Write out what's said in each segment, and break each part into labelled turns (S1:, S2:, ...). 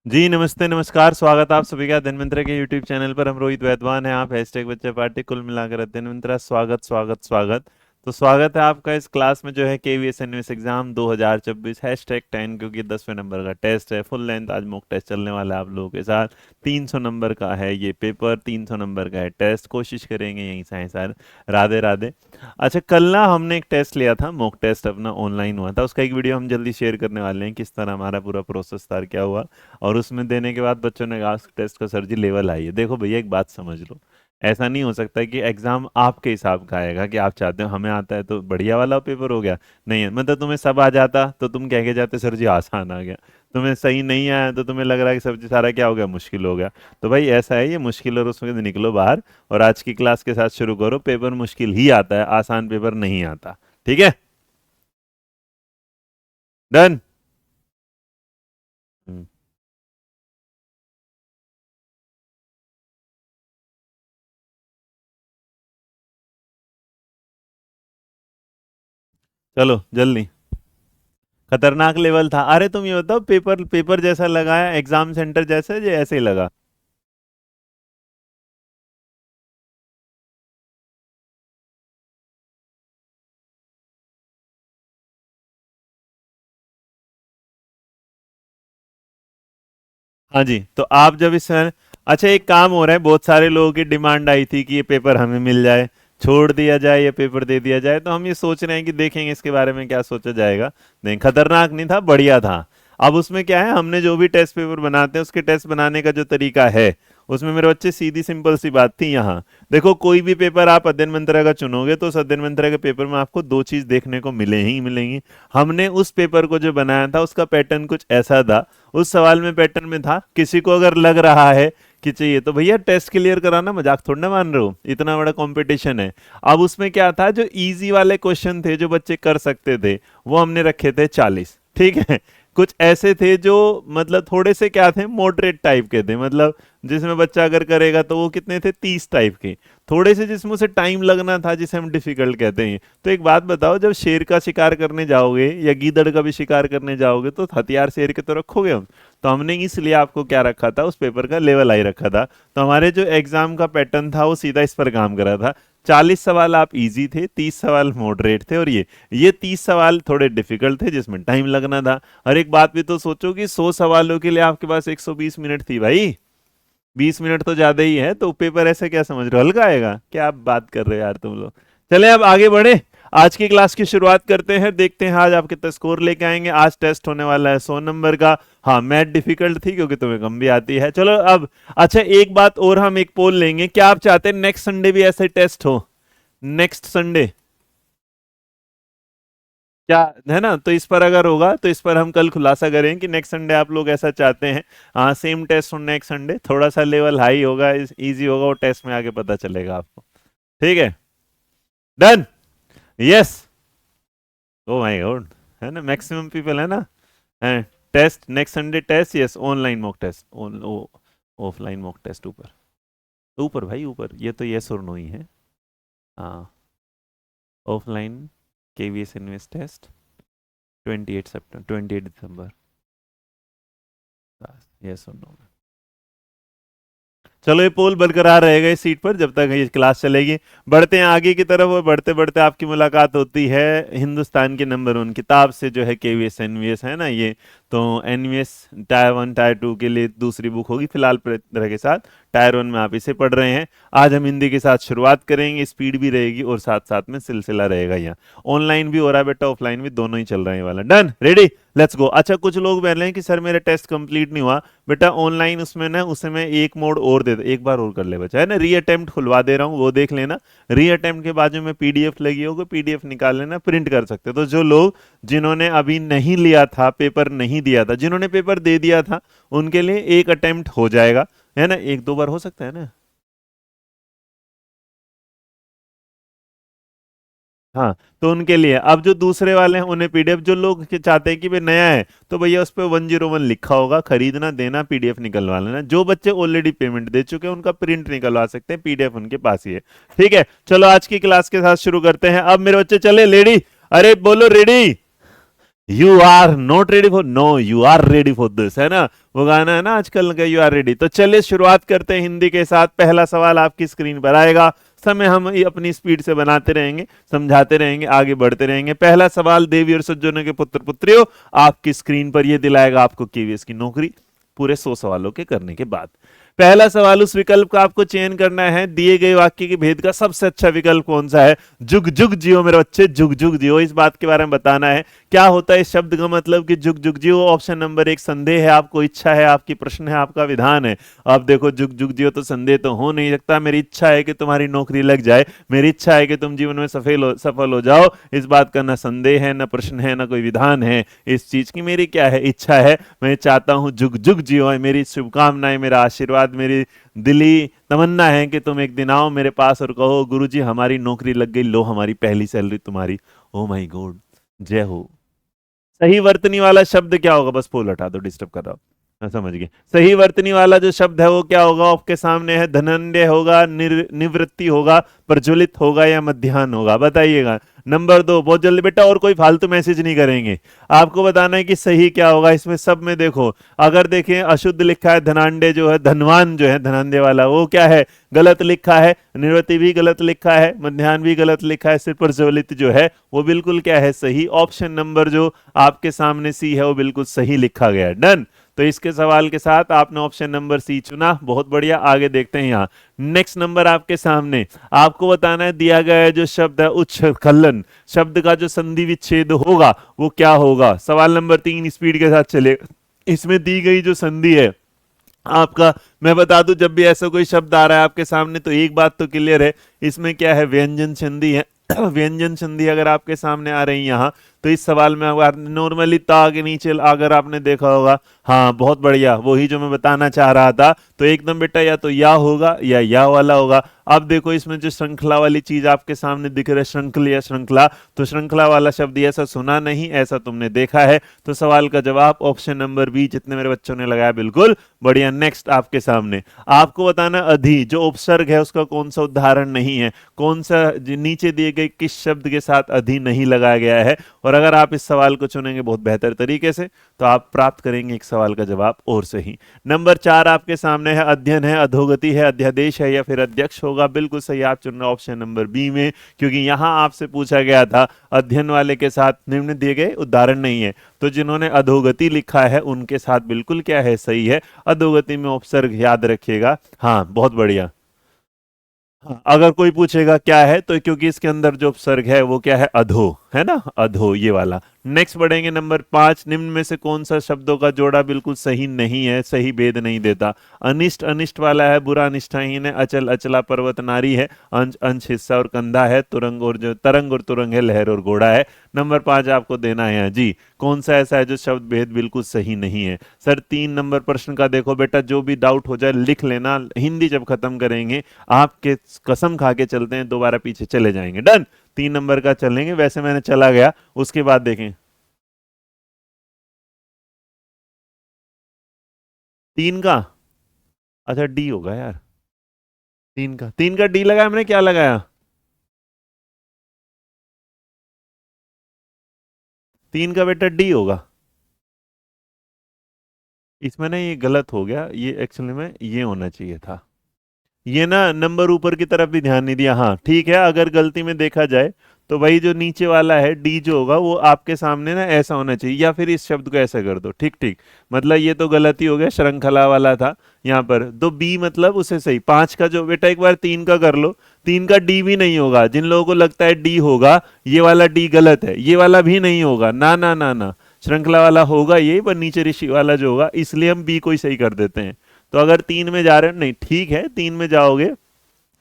S1: जी नमस्ते नमस्कार। स्वागत आप सभी का धन्वंतरि के यूट्यूब चैनल पर। हम रोहित वैद्वान हैं, आप हैशटैग बच्चे पार्टी कुल मिलाकर धन्वंतरा। स्वागत स्वागत स्वागत। तो स्वागत है आपका इस क्लास में जो है केवीएस एनवीएस एग्जाम 2024 हैशटैग 10, क्योंकि 10वें नंबर का टेस्ट है। फुल लेंथ आज मॉक टेस्ट चलने वाला है आप लोगों के साथ। 300 नंबर का है ये पेपर, 300 नंबर का है टेस्ट। कोशिश करेंगे यहीं से सर। राधे राधे। अच्छा, कल ना हमने एक टेस्ट लिया था, मॉक टेस्ट अपना ऑनलाइन हुआ था, उसका एक वीडियो हम जल्दी शेयर करने वाले हैं, किस तरह हमारा पूरा प्रोसेस था, क्या हुआ। और उसमें देने के बाद बच्चों ने कहा टेस्ट का सर जी लेवल आई है। देखो भैया एक बात समझ लो, ऐसा नहीं हो सकता कि एग्जाम आपके हिसाब का आएगा कि आप चाहते हो हमें आता है तो बढ़िया वाला पेपर हो गया। नहीं है, मतलब तुम्हें सब आ जाता तो तुम कह के जाते सर जी आसान आ गया। तुम्हें सही नहीं आया तो तुम्हें लग रहा है कि सर जी सारा क्या हो गया, मुश्किल हो गया। तो भाई ऐसा है, ये मुश्किल और उसमें से निकलो बाहर। और आज की क्लास के साथ शुरू करो। पेपर मुश्किल ही आता है, आसान पेपर नहीं आता। ठीक है, डन। चलो जल्दी। खतरनाक लेवल था। अरे तुम ये बताओ, पेपर पेपर जैसा लगा है, एग्जाम सेंटर जैसा है, ये ऐसे ही लगा? हाँ जी, तो आप जब इस अच्छा, एक काम हो रहा है, बहुत सारे लोगों की डिमांड आई थी कि ये पेपर हमें मिल जाए, छोड़ दिया जाए, ये पेपर दे दिया जाए। तो हम ये सोच रहे हैं कि देखेंगे इसके बारे में क्या सोचा जाएगा। नहीं, खतरनाक नहीं था, बढ़िया था। अब उसमें क्या है, हमने जो भी टेस्ट पेपर बनाते हैं उसके टेस्ट बनाने का जो तरीका है, उसमें मेरे बच्चे सीधी सिंपल सी बात थी यहाँ। देखो, कोई भी पेपर आप अध्ययन मंत्रा का चुनोगे तो उस अध्ययन मंत्रा के पेपर में आपको दो चीज देखने को मिले ही मिलेंगी। हमने उस पेपर को जो बनाया था उसका पैटर्न कुछ ऐसा था। उस सवाल में पैटर्न में था, किसी को अगर लग रहा है कि चाहिए तो भैया टेस्ट क्लियर कराना मजाक थोड़ा ना मान रहे हो, इतना बड़ा कंपटीशन है। अब उसमें क्या था, जो इजी वाले क्वेश्चन थे जो बच्चे कर सकते थे वो हमने रखे थे 40। ठीक है, कुछ ऐसे थे जो मतलब थोड़े से क्या थे, मॉडरेट टाइप के थे, मतलब जिसमें बच्चा अगर करेगा तो वो कितने थे, 30 टाइप के। थोड़े से जिसमें उसे टाइम लगना था, जिसे हम डिफिकल्ट कहते हैं। तो एक बात बताओ, जब शेर का शिकार करने जाओगे या गीदड़ का भी शिकार करने जाओगे तो हथियार शेर के तो रखोगे हम। तो हमने इसलिए आपको क्या रखा था, उस पेपर का लेवल आई रखा था। तो हमारे जो एग्जाम का पैटर्न था वो सीधा इस पर काम कर रहा था। 40 सवाल आप इजी थे, 30 सवाल मॉडरेट थे, और ये 30 सवाल थोड़े डिफिकल्ट थे जिसमें टाइम लगना था। और एक बात भी तो सोचो कि 100 सवालों के लिए आपके पास 120 मिनट थी भाई। 20 मिनट तो ज्यादा ही है। तो पेपर ऐसे क्या समझ रहे हो, हल्का आएगा क्या? आप बात कर रहे हो यार तुम लोग। चले अब आगे बढ़े, आज की क्लास की शुरुआत करते हैं। देखते हैं आज आप कितना स्कोर लेके आएंगे। आज टेस्ट होने वाला है 100 नंबर का। हाँ, मैथ डिफिकल्ट थी क्योंकि तुम्हें कम भी आती है। चलो अब, अच्छा एक बात और, हम एक पोल लेंगे, क्या आप चाहते हैं नेक्स्ट संडे भी ऐसे टेस्ट हो? नेक्स्ट संडे क्या है ना, तो इस पर अगर होगा तो इस पर हम कल खुलासा करें कि नेक्स्ट संडे आप लोग ऐसा चाहते हैं। हाँ, सेम टेस्ट हो नेक्स्ट संडे, थोड़ा सा लेवल हाई होगा, इजी होगा, वो टेस्ट में आगे पता चलेगा आपको। ठीक है, done. Yes. Oh my God, है ना, मैक्सिमम पीपल है ना। है। Test next Sunday, test yes, online mock test, offline mock test ऊपर। ऊपर भाई ऊपर, ये तो यस और नो ही है। हाँ, ऑफलाइन केवीएस इन्वेस्ट टेस्ट 28 सितंबर, 28 दिसंबर। यस और नो। चलो, ये पोल बरकरार रहेगा इस सीट पर जब तक ये क्लास चलेगी। बढ़ते हैं आगे की तरफ, और बढ़ते बढ़ते आपकी मुलाकात होती है हिंदुस्तान के नंबर 1 किताब से, जो है केवीएस एनवीएस है ना ये। तो एनवीएस टायर 1 टायर 2 के लिए दूसरी बुक होगी फिलहाल तरह के साथ। टायर 1 में आप इसे पढ़ रहे हैं। आज हम हिंदी के साथ शुरुआत करेंगे, स्पीड भी रहेगी और साथ साथ में सिलसिला रहेगा। यहाँ ऑनलाइन भी हो रहा है बेटा, ऑफलाइन भी, दोनों ही चल रहे हैं वाला। Done, ready, let's go. अच्छा, कुछ लोग बोल रहे हैं कि सर मेरा टेस्ट कंप्लीट नहीं हुआ। बेटा ऑनलाइन उसमें ना, उसे मैं एक मोड और दे, एक बार और कर ले बच्चा, है ना, री अटेम्प्ट खुलवा दे रहा हूँ, वो देख लेना। री अटेम्प्ट के बाजू में पीडीएफ लगी होगी, पीडीएफ निकाल लेना, प्रिंट कर सकते हो। तो जो लोग जिन्होंने अभी नहीं लिया था, पेपर नहीं दिया था, जिन्होंने पेपर दे दिया था, उनके लिए एक अटेम्प्ट हो जाएगा, है ना, एक दो बार हो सकता है ना। हाँ, तो उनके लिए अब जो दूसरे वाले हैं उन्हें पीडीएफ, जो लोग के चाहते हैं कि भाई नया है तो भैया उस पर 101 लिखा होगा, खरीदना देना, पीडीएफ निकलवा लेना। जो बच्चे ऑलरेडी पेमेंट दे चुके हैं उनका प्रिंट निकलवा सकते हैं, पीडीएफ उनके पास ही है। ठीक है, चलो आज की क्लास के साथ शुरू करते हैं। अब मेरे बच्चे चले, लेडी, अरे बोलो ready. You are not ready for, no you are ready for this, है ना, वो गाना है ना आजकल का, यू आर रेडी। तो चलिए शुरुआत करते हैं हिंदी के साथ। पहला सवाल आपकी स्क्रीन पर आएगा, समय हम अपनी स्पीड से बनाते रहेंगे, समझाते रहेंगे, आगे बढ़ते रहेंगे। पहला सवाल, देवी और सज्जनों के पुत्र पुत्रियों, आपकी स्क्रीन पर यह दिलाएगा आपको केवीएस की नौकरी पूरे 100 सवालों के करने के बाद। पहला सवाल, उस विकल्प का आपको चयन करना है, दिए गए वाक्य के भेद का सबसे अच्छा विकल्प कौन सा है। जुग जुग जियो मेरे बच्चे, जुग जुग जियो, इस बात के बारे में बताना है। क्या होता है इस शब्द का मतलब कि जुग जुग जियो। ऑप्शन नंबर 1 संदेह है आपको, इच्छा है आपकी, प्रश्न है आपका, विधान है। अब देखो जुग जुग जियो तो संदेह तो हो नहीं सकता। मेरी इच्छा है कि तुम्हारी नौकरी लग जाए, मेरी इच्छा है कि तुम जीवन में सफल हो जाओ, इस बात का ना संदेह है, ना प्रश्न है, ना कोई विधान है। इस चीज की मेरी क्या है, इच्छा है। मैं चाहता हूं जुग जुग जियो, मेरी शुभकामनाएं, मेरा आशीर्वाद, मेरी दिली तमन्ना है कि तुम एक दिन आओ मेरे पास और कहो गुरुजी हमारी नौकरी लग गई, लो हमारी पहली सैलरी तुम्हारी। ओ माय गॉड, जय हो। सही वर्तनी वाला शब्द क्या होगा, बस पोल हटा दो, डिस्टर्ब कर रहा हूं। हाँ, समझ गए। सही वर्तनी वाला जो शब्द है वो क्या होगा, आपके सामने है। धनंजय होगा, निवृत्ति होगा, प्रज्वलित होगा, या मध्याह्न होगा, बताइएगा। नंबर 2, बहुत जल्दी बेटा, और कोई फालतू मैसेज नहीं करेंगे, आपको बताना है कि सही क्या होगा। इसमें सब में देखो, अगर देखें अशुद्ध लिखा है, धनांडे जो है, धनवान जो है धनांडे वाला, वो क्या है, गलत लिखा है। निवृत्ति भी गलत लिखा है, मध्याह्न भी गलत लिखा है, सिर्फ प्रज्वलित जो है वो बिल्कुल क्या है, सही। ऑप्शन नंबर जो आपके सामने सी है वो बिल्कुल सही लिखा गया है। डन। तो इसके सवाल के साथ आपने ऑप्शन नंबर सी चुना, बहुत बढ़िया। आगे देखते हैं यहाँ नेक्स्ट नंबर आपके सामने, आपको बताना है दिया गया है जो शब्द है उच्छृंखलन, शब्द का जो संधि विच्छेद होगा वो क्या होगा। सवाल नंबर 3 स्पीड के साथ चले। इसमें दी गई जो संधि है आपका, मैं बता दूं जब भी ऐसा कोई शब्द आ रहा है आपके सामने तो एक बात तो क्लियर है, इसमें क्या है, व्यंजन संधि है। व्यंजन संधि अगर आपके सामने आ रही है यहाँ, तो इस सवाल में अगर नॉर्मली ता के नीचे अगर आपने देखा होगा, हाँ बहुत बढ़िया, वही जो मैं बताना चाह रहा था। तो एकदम बेटा या तो या होगा या वाला होगा। अब देखो इसमें जो श्रृंखला वाली चीज आपके सामने दिख रहा है, श्रृंखला या श्रृंखला, तो श्रृंखला वाला शब्द ऐसा सुना नहीं, ऐसा तुमने देखा है। तो सवाल का जवाब ऑप्शन नंबर बी, जितने मेरे बच्चों ने लगाया बिल्कुल बढ़िया। नेक्स्ट आपके सामने आपको बताना अधि जो उपसर्ग है उसका कौन सा उदाहरण नहीं है, कौन सा नीचे दिए गए किस शब्द के साथ अधि नहीं लगाया गया है। और अगर आप इस सवाल को चुनेंगे बहुत बेहतर तरीके से तो आप प्राप्त करेंगे एक सवाल का जवाब और सही। नंबर 4 आपके सामने है, अध्ययन है, अधोगति है, अध्यादेश है, या फिर अध्यक्ष होगा। बिल्कुल सही आप चुन रहे ऑप्शन नंबर बी में, क्योंकि यहां आपसे पूछा गया था अध्ययन वाले के साथ निम्न दिए गए उदाहरण नहीं है, तो जिन्होंने अधोगति लिखा है उनके साथ बिल्कुल क्या है, सही है। अधोगति में उपसर्ग याद रखिएगा। हाँ बहुत बढ़िया। हाँ, अगर कोई पूछेगा क्या है तो क्योंकि इसके अंदर जो उपसर्ग है वो क्या है, अधो, है ना, अधो ये वाला। नेक्स्ट बढ़ेंगे नंबर 5, निम्न में से कौन सा शब्दों का जोड़ा बिल्कुल सही नहीं है, सही भेद नहीं देता। अनिष्ट अनिष्ट वाला है, बुरा अनिष्ठाहीन है, अचल अचला, पर्वत नारी है, अंश अंश हिस्सा और कंधा है, तुरंग और जो तरंग और तुरंग है, लहर और घोड़ा है। नंबर 5 आपको देना है जी, कौन सा ऐसा है जो शब्द भेद बिल्कुल सही नहीं है। सर 3 नंबर प्रश्न का देखो बेटा, जो भी डाउट हो जाए लिख लेना, हिंदी जब खत्म करेंगे आपके कसम खा के चलते हैं, दोबारा पीछे चले जाएंगे। डन। 3 नंबर का चलेंगे, वैसे मैंने चला गया, उसके बाद देखें 3 का, अच्छा डी होगा यार, 3 का डी लगाया मैंने, क्या लगाया, 3 का बेटा डी होगा। इसमें ना ये गलत हो गया, ये एक्चुअली में ये होना चाहिए था, ये ना नंबर ऊपर की तरफ भी ध्यान नहीं दिया। हाँ ठीक है, अगर गलती में देखा जाए तो वही जो नीचे वाला है डी जो होगा वो आपके सामने ना ऐसा होना चाहिए, या फिर इस शब्द को ऐसा कर दो। ठीक ठीक, मतलब ये तो गलती हो गया, श्रृंखला वाला था यहाँ पर। तो बी मतलब उसे सही। 5 का जो बेटा एक बार 3 का कर लो, 3 का डी भी नहीं होगा। जिन लोगों को लगता है डी होगा, ये वाला डी गलत है, ये वाला भी नहीं होगा, ना ना ना ना, श्रृंखला वाला होगा ये, पर नीचे ऋषि वाला जो होगा, इसलिए हम बी को ही सही कर देते हैं। तो अगर 3 में जा रहे हो, नहीं ठीक है 3 में जाओगे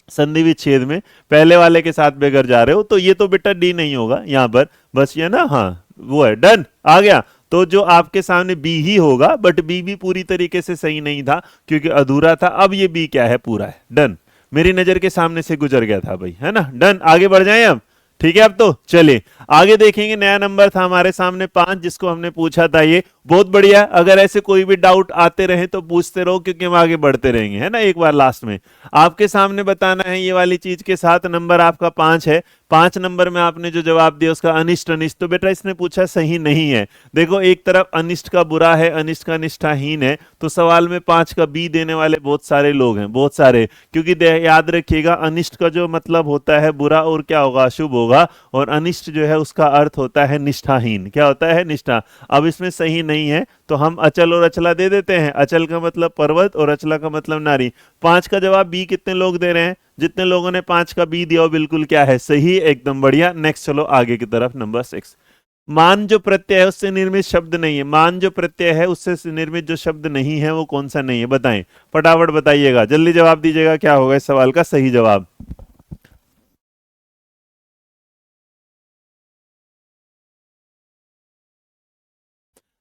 S1: संधि विच्छेद में, पहले वाले के साथ बेगर जा रहे हो, तो ये तो बेटा डी नहीं होगा यहाँ पर, बस ये ना, हाँ वो है। डन, आ गया। तो जो आपके सामने बी ही होगा, बट बी भी पूरी तरीके से सही नहीं था क्योंकि अधूरा था। अब ये बी क्या है, पूरा है। डन, मेरी नजर के सामने से गुजर गया था भाई, है ना। डन, आगे बढ़ जाए अब। ठीक है, अब तो चलिए आगे देखेंगे। नया नंबर था हमारे सामने 5, जिसको हमने पूछा था ये बहुत बढ़िया। अगर ऐसे कोई भी डाउट आते रहे तो पूछते रहो, क्योंकि हम आगे बढ़ते रहेंगे, है ना। एक बार लास्ट में आपके सामने बताना है ये वाली चीज के साथ। नंबर आपका 5 है। 5 नंबर में आपने जो जवाब दिया उसका अनिष्ट अनिष्ट, तो बेटा इसने पूछा सही नहीं है। देखो एक तरफ अनिष्ट का बुरा है, अनिष्ट का निष्ठाहीन है, तो सवाल में 5 का बी देने वाले बहुत सारे लोग हैं, बहुत सारे। क्योंकि याद रखिएगा अनिष्ट का जो मतलब होता है बुरा और क्या होगा, अशुभ होगा, और अनिष्ट जो है उसका अर्थ होता है निष्ठाहीन। क्या होता है, निष्ठा। अब इसमें सही नहीं है तो हम अचल और अचला दे देते हैं। अचल का मतलब पर्वत और अचला का मतलब नारी। 5 का जवाब बी कितने लोग दे रहे हैं? जितने लोगों ने 5 का बी दिया वो बिल्कुल क्या है, सही, एकदम बढ़िया। नेक्स्ट चलो आगे की तरफ, नंबर 6। मान जो प्रत्यय है उससे निर्मित शब्द नहीं है। मान जो प्रत्यय है उससे निर्मित जो शब्द नहीं है वो कौन सा नहीं है, बताएं, फटाफट बताइएगा, जल्दी जवाब दीजिएगा, क्या होगा इस सवाल का सही जवाब।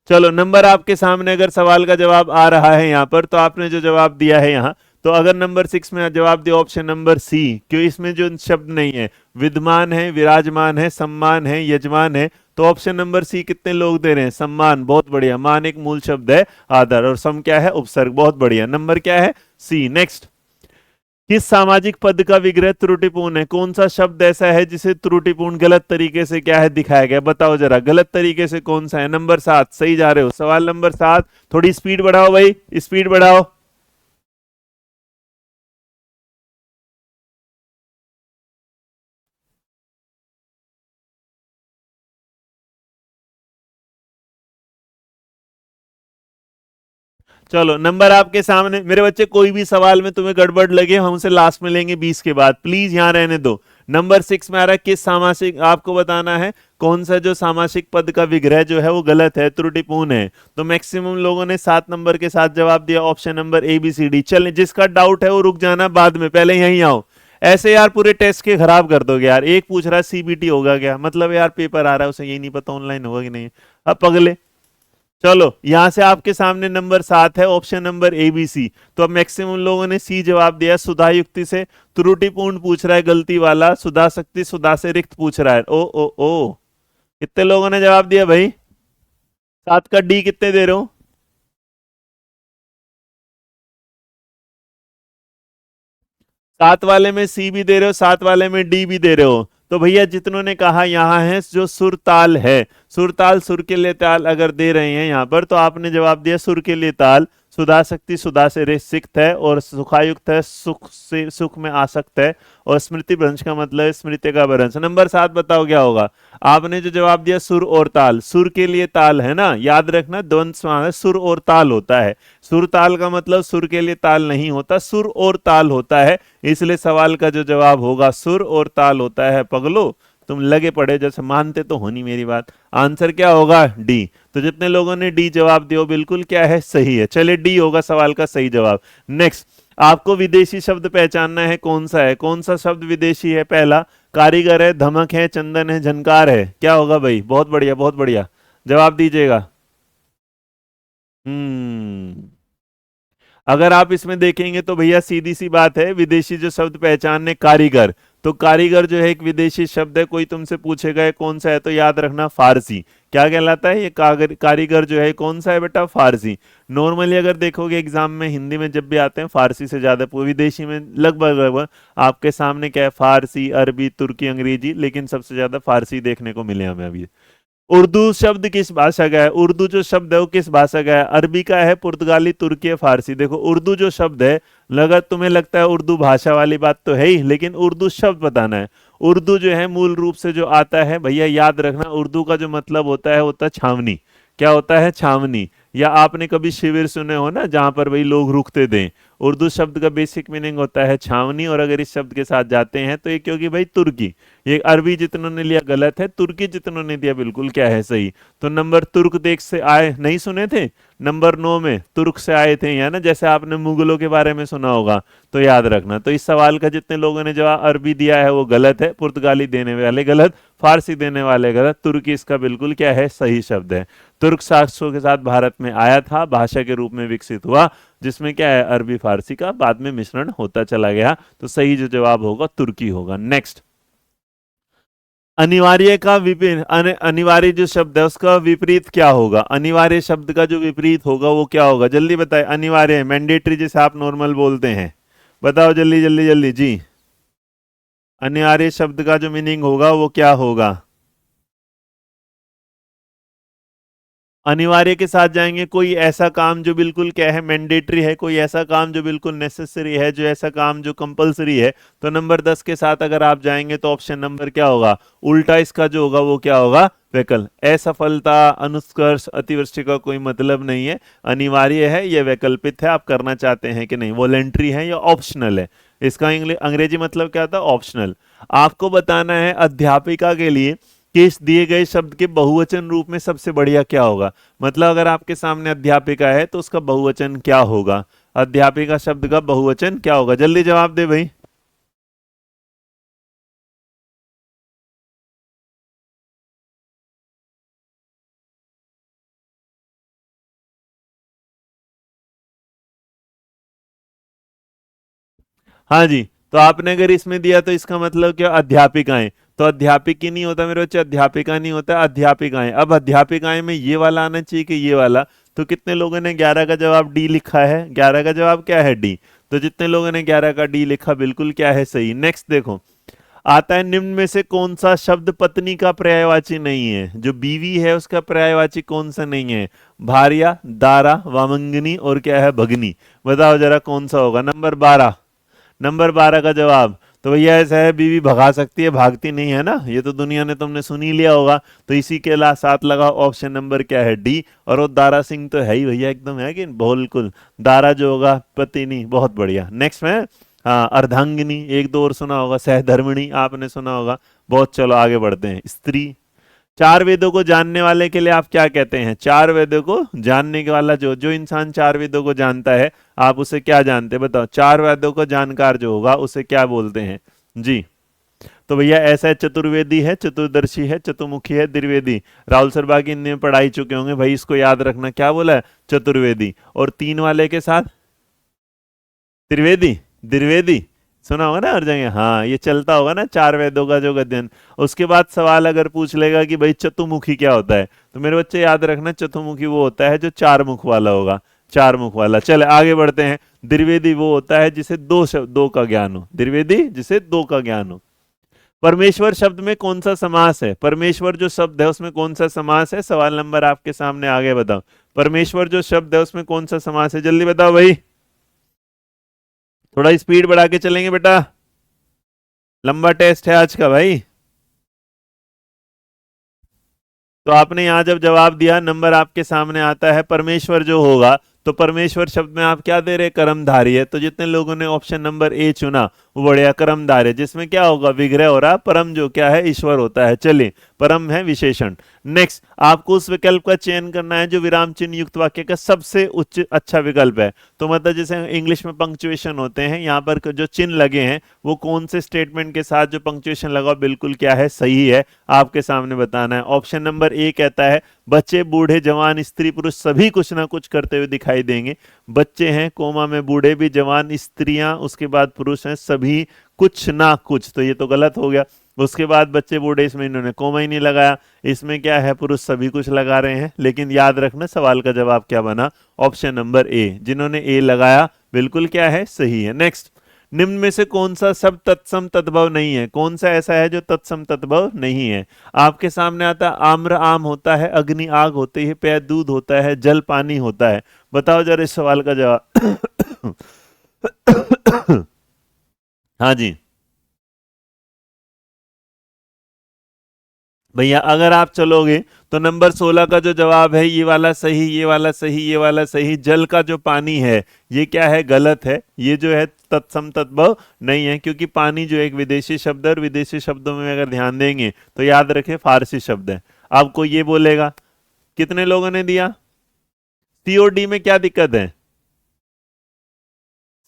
S1: चलो नंबर आपके सामने, अगर सवाल का जवाब आ रहा है यहां पर, तो आपने जो जवाब दिया है यहां, तो अगर नंबर 6 में जवाब दिया ऑप्शन नंबर सी, क्यों इसमें जो शब्द नहीं है, विद्यमान है, विराजमान है, सम्मान है, यजमान है, तो ऑप्शन नंबर सी कितने लोग दे रहे हैं, सम्मान। बहुत बढ़िया। मान एक मूल शब्द है, आदर, और सम क्या है, उपसर्ग। बहुत बढ़िया, नंबर क्या है, सी। नेक्स्ट, किस सामाजिक पद का विग्रह त्रुटिपूर्ण है? कौन सा शब्द ऐसा है जिसे त्रुटिपूर्ण गलत तरीके से क्या है दिखाया गया, बताओ जरा, गलत तरीके से कौन सा है? नंबर 7, सही जा रहे हो। सवाल नंबर 7, थोड़ी स्पीड बढ़ाओ भाई, स्पीड बढ़ाओ। चलो नंबर आपके सामने मेरे बच्चे, कोई भी सवाल में तुम्हें गड़बड़ लगे हम उसे लास्ट में लेंगे 20 के बाद, प्लीज यहां रहने दो। नंबर 6 में आ रहा है, किस सामासिक, आपको बताना है कौन सा जो सामासिक पद का विग्रह जो है वो गलत है, त्रुटिपूर्ण है। तो मैक्सिमम लोगों ने 7 नंबर के साथ जवाब दिया, option number A B C D. चलें, जिसका डाउट है वो रुक जाना, बाद में, पहले यहीं आओ। ऐसे यार पूरे टेस्ट के खराब कर दोगे यार। एक पूछ रहा है सीबीटी होगा क्या, मतलब यार पेपर आ रहा है उसे यही नहीं पता ऑनलाइन होगा कि नहीं। अब पगले, चलो यहां से आपके सामने नंबर 7 है, option number A B C. तो अब मैक्सिमम लोगों ने सी जवाब दिया, सुधा युक्ति से। त्रुटिपूर्ण पूछ रहा है गलती वाला, सुधा शक्ति, सुधा से रिक्त पूछ रहा है। ओ ओ ओ, कितने लोगों ने जवाब दिया भाई? 7 का डी कितने दे रहे हो? 7 वाले में सी भी दे रहे हो, 7 वाले में डी भी दे रहे हो। तो भैया जितनों ने कहा यहां है जो सुर ताल है, सुर ताल, सुर के लिए ताल अगर दे रहे हैं यहां पर, तो आपने जवाब दिया सुर के लिए ताल। सुधा शक्ति, सुधा से रे सिक्त है, और सुखायुक्त है, सुख से सुख में आसक्त है, और स्मृति भ्रंश का मतलब है स्मृति का भ्रंश। नंबर 7 बताओ क्या होगा? आपने जो जवाब दिया सुर और ताल, सुर के लिए ताल है ना, याद रखना द्वंद्व समास है, सुर और ताल होता है। सुर ताल का मतलब सुर के लिए ताल नहीं होता, सुर और ताल होता है। इसलिए सवाल का जो जवाब होगा सुर और ताल होता है। पगलो तुम लगे पड़े जैसे, मानते तो हो नहीं मेरी बात। आंसर क्या होगा? डी। तो जितने लोगों ने डी जवाब दिया बिल्कुल क्या है, सही है। चलिए डी होगा सवाल का सही जवाब। नेक्स्ट, आपको विदेशी शब्द पहचानना है, कौन सा है, कौन सा शब्द विदेशी है? पहला कारीगर है, धमक है, चंदन है, झनकार है, क्या होगा भाई? बहुत बढ़िया, बहुत बढ़िया, जवाब दीजिएगा। हम्म, अगर आप इसमें देखेंगे तो भैया सीधी सी बात है, विदेशी जो शब्द पहचानने, कारीगर, तो कारीगर जो है एक विदेशी शब्द है। कोई तुमसे पूछेगा ये कौन सा है, तो याद रखना फारसी। क्या कहलाता है ये कारीगर जो है, कौन सा है बेटा? फारसी। नॉर्मली अगर देखोगे एग्जाम में हिंदी में जब भी आते हैं फारसी से ज्यादा विदेशी में लगभग लगभग आपके सामने क्या है, फारसी, अरबी, तुर्की, अंग्रेजी, लेकिन सबसे ज्यादा फारसी देखने को मिले हमें अभी। उर्दू शब्द किस भाषा का है? उर्दू जो शब्द है वो किस भाषा का है? अरबी का है, पुर्तगाली, तुर्की है, फारसी। देखो उर्दू जो शब्द है, लगा तुम्हें लगता है उर्दू भाषा वाली बात तो है ही, लेकिन उर्दू शब्द बताना है। उर्दू जो है मूल रूप से जो आता है भैया, याद रखना, उर्दू का जो मतलब होता है छावनी। क्या होता है? छावनी। या आपने कभी शिविर सुने हो ना, जहां पर भाई लोग रुकते थे। उर्दू शब्द का बेसिक मीनिंग होता है छावनी, और अगर इस शब्द के साथ जाते हैं तो ये क्योंकि भाई तुर्की, ये अरबी जितनों ने लिया गलत है, तुर्की जितनों ने दिया बिल्कुल क्या है, सही। तो नंबर तुर्क देश से आए, नहीं सुने थे? नंबर 9 में तुर्क से आए थे, या ना, जैसे आपने मुगलों के बारे में सुना होगा। तो याद रखना, तो इस सवाल का जितने लोगों ने जवाब अरबी दिया है वो गलत है, पुर्तगाली देने वाले गलत, फारसी देने वाले गलत, तुर्की इसका बिल्कुल क्या है, सही शब्द है। तुर्क शासकों के साथ भारत में आया था, भाषा के रूप में विकसित हुआ, जिसमें क्या है, अरबी फारसी का बाद में मिश्रण होता चला गया। तो सही जो जवाब होगा तुर्की होगा। नेक्स्ट, अनिवार्य का विपरीत, अनिवार्य जो शब्द है उसका विपरीत क्या होगा? अनिवार्य शब्द का जो विपरीत होगा वो क्या होगा? जल्दी बताए। अनिवार्य, मैंडेटरी जैसे आप नॉर्मल बोलते हैं, बताओ जल्दी जल्दी जल्दी जी। अनिवार्य शब्द का जो मीनिंग होगा वो क्या होगा? अनिवार्य के साथ जाएंगे कोई ऐसा काम जो बिल्कुल क्या है, मैंडेटरी है, कोई ऐसा काम जो बिल्कुल नेसेसरी है, जो ऐसा काम जो कंपलसरी है। तो नंबर 10 के साथ अगर आप जाएंगे तो ऑप्शन नंबर क्या होगा? उल्टा इसका जो होगा वो क्या होगा? वैकल्प। असफलता, अनुत्कर्ष, अतिवृष्टि का कोई मतलब नहीं है। अनिवार्य है, ये वैकल्पिक है, आप करना चाहते हैं कि नहीं, वॉलेंट्री है या ऑप्शनल है। इसका अंग्रेजी मतलब क्या था? ऑप्शनल। आपको बताना है अध्यापिका के लिए कि इस दिए गए शब्द के बहुवचन रूप में सबसे बढ़िया क्या होगा। मतलब अगर आपके सामने अध्यापिका है तो उसका बहुवचन क्या होगा? अध्यापिका शब्द का बहुवचन क्या होगा? जल्दी जवाब दे भाई। हाँ जी, तो आपने अगर इसमें दिया तो इसका मतलब क्या? अध्यापिकाएं। तो अध्यापिक ही नहीं होता मेरे बच्चे, अध्यापिका नहीं होता, अध्यापिकाएं। अब अध्यापिकाएं में ये वाला आना चाहिए कि ये वाला। तो कितने लोगों ने 11 का जवाब डी लिखा है? 11 का जवाब क्या है? डी। तो जितने लोगों ने 11 का डी लिखा बिल्कुल क्या है? सही। नेक्स्ट देखो, आता है निम्न में से कौन सा शब्द पत्नी का पर्यायवाची नहीं है? जो बीवी है उसका पर्यायवाची कौन सा नहीं है? भार्या, दारा, वामंगनी और क्या है? भगनी। बताओ जरा कौन सा होगा? नंबर 12। नंबर 12 का जवाब। तो भैया ऐसा है, बीवी भगा सकती है, भागती नहीं है ना, ये तो दुनिया ने तुमने सुन ही लिया होगा। तो इसी के साथ लगा ऑप्शन नंबर क्या है? डी। और वो दारा सिंह तो है ही भैया, एकदम है कि बिल्कुल। दारा जो होगा पत्नी। बहुत बढ़िया। नेक्स्ट में हाँ, अर्धांगिनी एक दो और सुना होगा, सहधर्मिणी आपने सुना होगा। बहुत, चलो आगे बढ़ते हैं। स्त्री। चार वेदों को जानने वाले के लिए आप क्या कहते हैं? चार वेदों को जानने के वाला, जो जो इंसान चार वेदों को जानता है, आप उसे क्या जानते हैं? बताओ। चार वेदों को जानकार जो होगा उसे क्या बोलते हैं जी? तो भैया ऐसा है, चतुर्वेदी है, चतुर्दर्शी है, चतुर्मुखी है, द्विवेदी। राहुल सरबागी इनमें पढ़ाई चुके होंगे भाई, इसको याद रखना। क्या बोला है? चतुर्वेदी। और तीन वाले के साथ त्रिवेदी, द्विवेदी। सुना होगा ना हर जगह, हाँ ये चलता होगा ना चार वेदों का जो अध्ययन। उसके बाद सवाल अगर पूछ लेगा कि भाई चतुर्मुखी क्या होता है, तो मेरे बच्चे याद रखना, चतुर्मुखी वो होता है जो चार मुख वाला होगा। चार मुख वाला। चले आगे बढ़ते हैं। द्विवेदी वो होता है जिसे दो का ज्ञान हो। द्विवेदी जिसे दो का ज्ञान हो। परमेश्वर शब्द में कौन सा समास है? परमेश्वर जो शब्द है उसमें कौन सा समास है? सवाल नंबर आपके सामने, आगे बताओ। परमेश्वर जो शब्द है उसमें कौन सा समास है? जल्दी बताओ भाई। थोड़ा स्पीड बढ़ा के चलेंगे बेटा, लंबा टेस्ट है आज का भाई। तो आपने यहां जब जवाब दिया, नंबर आपके सामने आता है। परमेश्वर जो होगा, तो परमेश्वर शब्द में आप क्या दे रहे? कर्मधारी है। तो जितने लोगों ने ऑप्शन नंबर ए चुना वो बढ़िया कर्मधारी है, जिसमें क्या होगा? विग्रह हो रहा। परम जो क्या है? ईश्वर होता है। चलिए, परम है विशेषण। नेक्स्ट, आपको उस विकल्प का चयन करना है जो विराम चिन्ह युक्त वाक्य का सबसे उच्च अच्छा विकल्प है। तो मतलब जैसे इंग्लिश में पंक्चुएशन होते हैं, यहाँ पर जो चिन्ह लगे हैं वो कौन से स्टेटमेंट के साथ जो पंक्चुएशन लगा बिल्कुल क्या है? सही है। आपके सामने बताना है। ऑप्शन नंबर ए कहता है बच्चे, बूढ़े, जवान, स्त्री, पुरुष सभी कुछ ना कुछ करते हुए दिखाई देंगे। बच्चे हैं कोमा में, बूढ़े भी, जवान, स्त्रियां, उसके बाद पुरुष हैं, सभी कुछ ना कुछ। तो ये तो गलत हो गया। उसके बाद बच्चे, बूढ़े, इसमें इन्होंने कोमा ही नहीं लगाया। इसमें क्या है? पुरुष सभी कुछ लगा रहे हैं। लेकिन याद रखना सवाल का जवाब क्या बना? ऑप्शन नंबर ए। जिन्होंने ए लगाया बिल्कुल क्या है? सही है। नेक्स्ट, निम्न में से कौन सा शब्द तत्सम तद्भव नहीं है? कौन सा ऐसा है जो तत्सम तद्भव नहीं है? आपके सामने आता है आम्र आम होता है, अग्नि आग होती है, पेय दूध होता है, जल पानी होता है। बताओ जरा इस सवाल का जवाब। हाँ जी भैया, अगर आप चलोगे तो नंबर 16 का जो जवाब है, ये वाला सही, ये वाला सही, ये वाला सही। जल का जो पानी है ये क्या है? गलत है। ये जो है तत्सम तद्भव नहीं है, क्योंकि पानी जो एक विदेशी शब्द है, और विदेशी शब्दों में अगर ध्यान देंगे तो याद रखें फारसी शब्द है। आपको ये बोलेगा। कितने लोगों ने दिया? सी और डी में क्या दिक्कत है?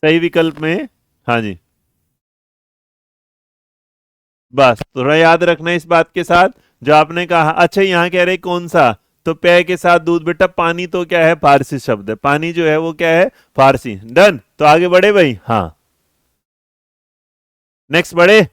S1: सही विकल्प में। हाँ जी, बस थोड़ा याद रखना इस बात के साथ जो आपने कहा। अच्छा, यहाँ कह रहे कौन सा? तो पेय के साथ दूध। बेटा पानी तो क्या है? फारसी शब्द है। पानी जो है वो क्या है? फारसी। डन। तो आगे बढ़े भाई। हाँ, नेक्स्ट बढ़े।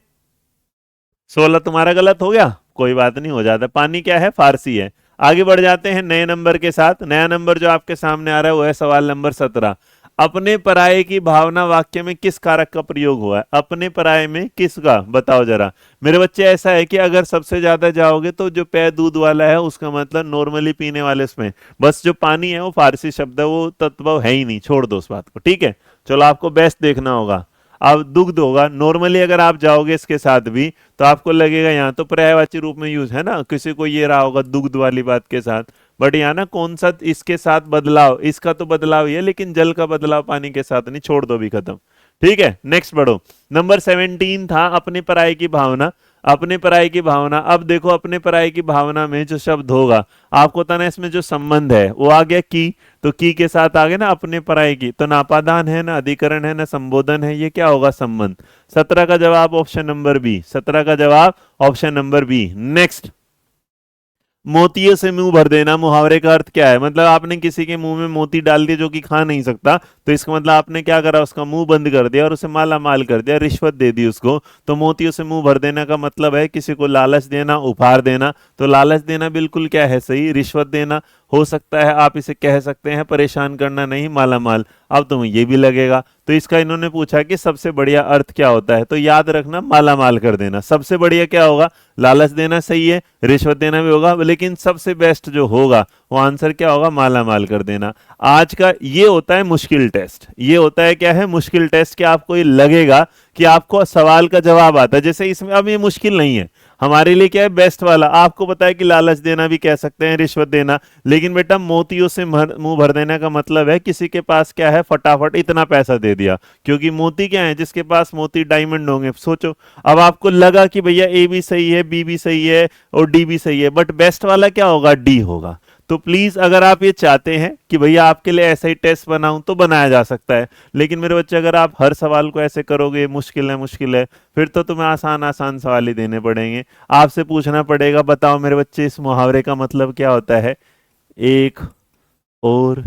S1: 16 तुम्हारा गलत हो गया। कोई बात नहीं, हो जाता। पानी क्या है? फारसी है। आगे बढ़ जाते हैं नए नंबर के साथ। नया नंबर जो आपके सामने आ रहा है वो है सवाल नंबर 17। अपने पराये की भावना वाक्य में किस कारक का प्रयोग हुआ है? अपने पराये में किसका, बताओ जरा मेरे बच्चे। ऐसा है कि अगर सबसे ज्यादा जाओगे तो जो पे दूध वाला है उसका मतलब नॉर्मली पीने वाले उसमें, बस जो पानी है वो फारसी शब्द है, वो तत्व है ही नहीं, छोड़ दो उस बात को, ठीक है। चलो आपको बेस्ट देखना होगा। अब दुग्ध होगा, नॉर्मली अगर आप जाओगे इसके साथ भी तो आपको लगेगा यहाँ तो पर्यायवाची रूप में यूज है ना, किसी को ये रहा होगा दुग्ध वाली बात के साथ, बट यहाँ ना कौन सा इसके साथ बदलाव, इसका तो बदलाव ही है लेकिन जल का बदलाव पानी के साथ नहीं, छोड़ दो भी, खत्म। ठीक है, नेक्स्ट बढ़ो। नंबर 17 था अपने पराये की भावना। अपने पराये की भावना, अब देखो अपने पराये की भावना में जो शब्द होगा आपको पता ना, इसमें जो संबंध है वो आ गया की, तो की के साथ आ गया ना अपने पराये की, तो ना अपादान है ना अधिकरण है ना संबोधन है, ये क्या होगा? संबंध। 17 का जवाब ऑप्शन नंबर बी। 17 का जवाब ऑप्शन नंबर बी। नेक्स्ट, मोतियों से मुंह भर देना, मुहावरे का अर्थ क्या है? मतलब आपने किसी के मुंह में मोती डाल दिया जो कि खा नहीं सकता, तो इसका मतलब आपने क्या करा? उसका मुंह बंद कर दिया और उसे माला माल कर दिया, रिश्वत दे दी उसको। तो मोतियों से मुंह भर देना का मतलब है किसी को लालच देना, उपहार देना। तो लालच देना बिल्कुल क्या है? सही। रिश्वत देना हो सकता है आप इसे कह सकते हैं परेशान करना, नहीं माला माल। अब तुम्हें ये भी लगेगा, तो इसका इन्होंने पूछा कि सबसे बढ़िया अर्थ क्या होता है, तो याद रखना माला माल कर देना। सबसे बढ़िया क्या होगा? लालच देना सही है, रिश्वत देना भी होगा, लेकिन सबसे बेस्ट जो होगा वो आंसर क्या होगा? माला माल कर देना। आज का ये होता है मुश्किल टेस्ट। ये होता है क्या है? मुश्किल टेस्ट। कि आपको ये लगेगा कि आपको सवाल का जवाब आता है, जैसे इसमें अब ये मुश्किल नहीं है हमारे लिए, क्या है? बेस्ट वाला। आपको पता है कि लालच देना भी कह सकते हैं, रिश्वत देना, लेकिन बेटा मोतियों से मुंह भर देने का मतलब है किसी के पास क्या है? फटाफट इतना पैसा दे दिया, क्योंकि मोती क्या है? जिसके पास मोती डायमंड होंगे। सोचो, अब आपको लगा कि भैया ए भी सही है, बी भी सही है और डी भी सही है, बट बेस्ट वाला क्या होगा? डी होगा। तो प्लीज अगर आप ये चाहते हैं कि भैया आपके लिए ऐसा ही टेस्ट बनाऊं तो बनाया जा सकता है, लेकिन मेरे बच्चे अगर आप हर सवाल को ऐसे करोगे मुश्किल है मुश्किल है, फिर तो तुम्हें आसान आसान सवाल ही देने पड़ेंगे। आपसे पूछना पड़ेगा, बताओ मेरे बच्चे इस मुहावरे का मतलब क्या होता है? एक और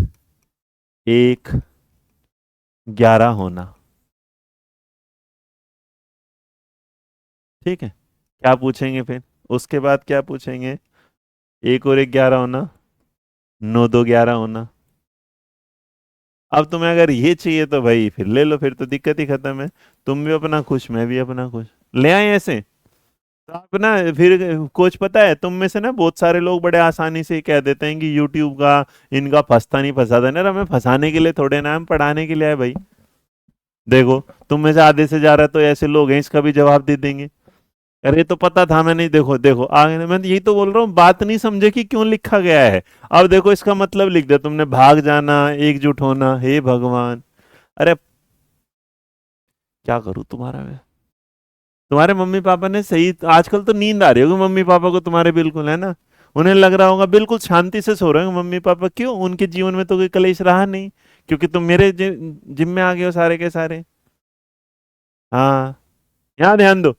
S1: एक 11 होना। ठीक है, क्या पूछेंगे फिर? उसके बाद क्या पूछेंगे? एक और एक 11 होना, 9 2 11 होना। अब तुम्हें अगर ये चाहिए तो भाई फिर ले लो, फिर तो दिक्कत ही खत्म है। तुम भी अपना खुश, मैं भी अपना खुश। ले आए ऐसे तो आप ना, फिर कोच पता है तुम में से ना बहुत सारे लोग बड़े आसानी से कह देते हैं कि यूट्यूब का इनका फंसता नहीं फंसाता ना, हमें फंसाने के लिए थोड़े ना, हम पढ़ाने के लिए है भाई। देखो, तुम में से आधे से जा रहा तो ऐसे लोग हैं, इसका भी जवाब दे देंगे। अरे तो पता था मैंने, देखो देखो आगे मैं यही तो बोल रहा हूँ, बात नहीं समझे कि क्यों लिखा गया है। अब देखो इसका मतलब लिख दिया तुमने, भाग जाना, एकजुट होना, हे भगवान। अरे क्या करूं तुम्हारा मैं? तुम्हारे मम्मी पापा ने सही, आजकल तो नींद आ रही होगी मम्मी पापा को तुम्हारे, बिल्कुल है ना? उन्हें लग रहा होगा बिल्कुल शांति से सो रहे होंगे मम्मी पापा। क्यों? उनके जीवन में तो कोई कलेश रहा नहीं, क्योंकि तुम मेरे जिम में आ गए हो सारे के सारे। हाँ, यहाँ ध्यान दो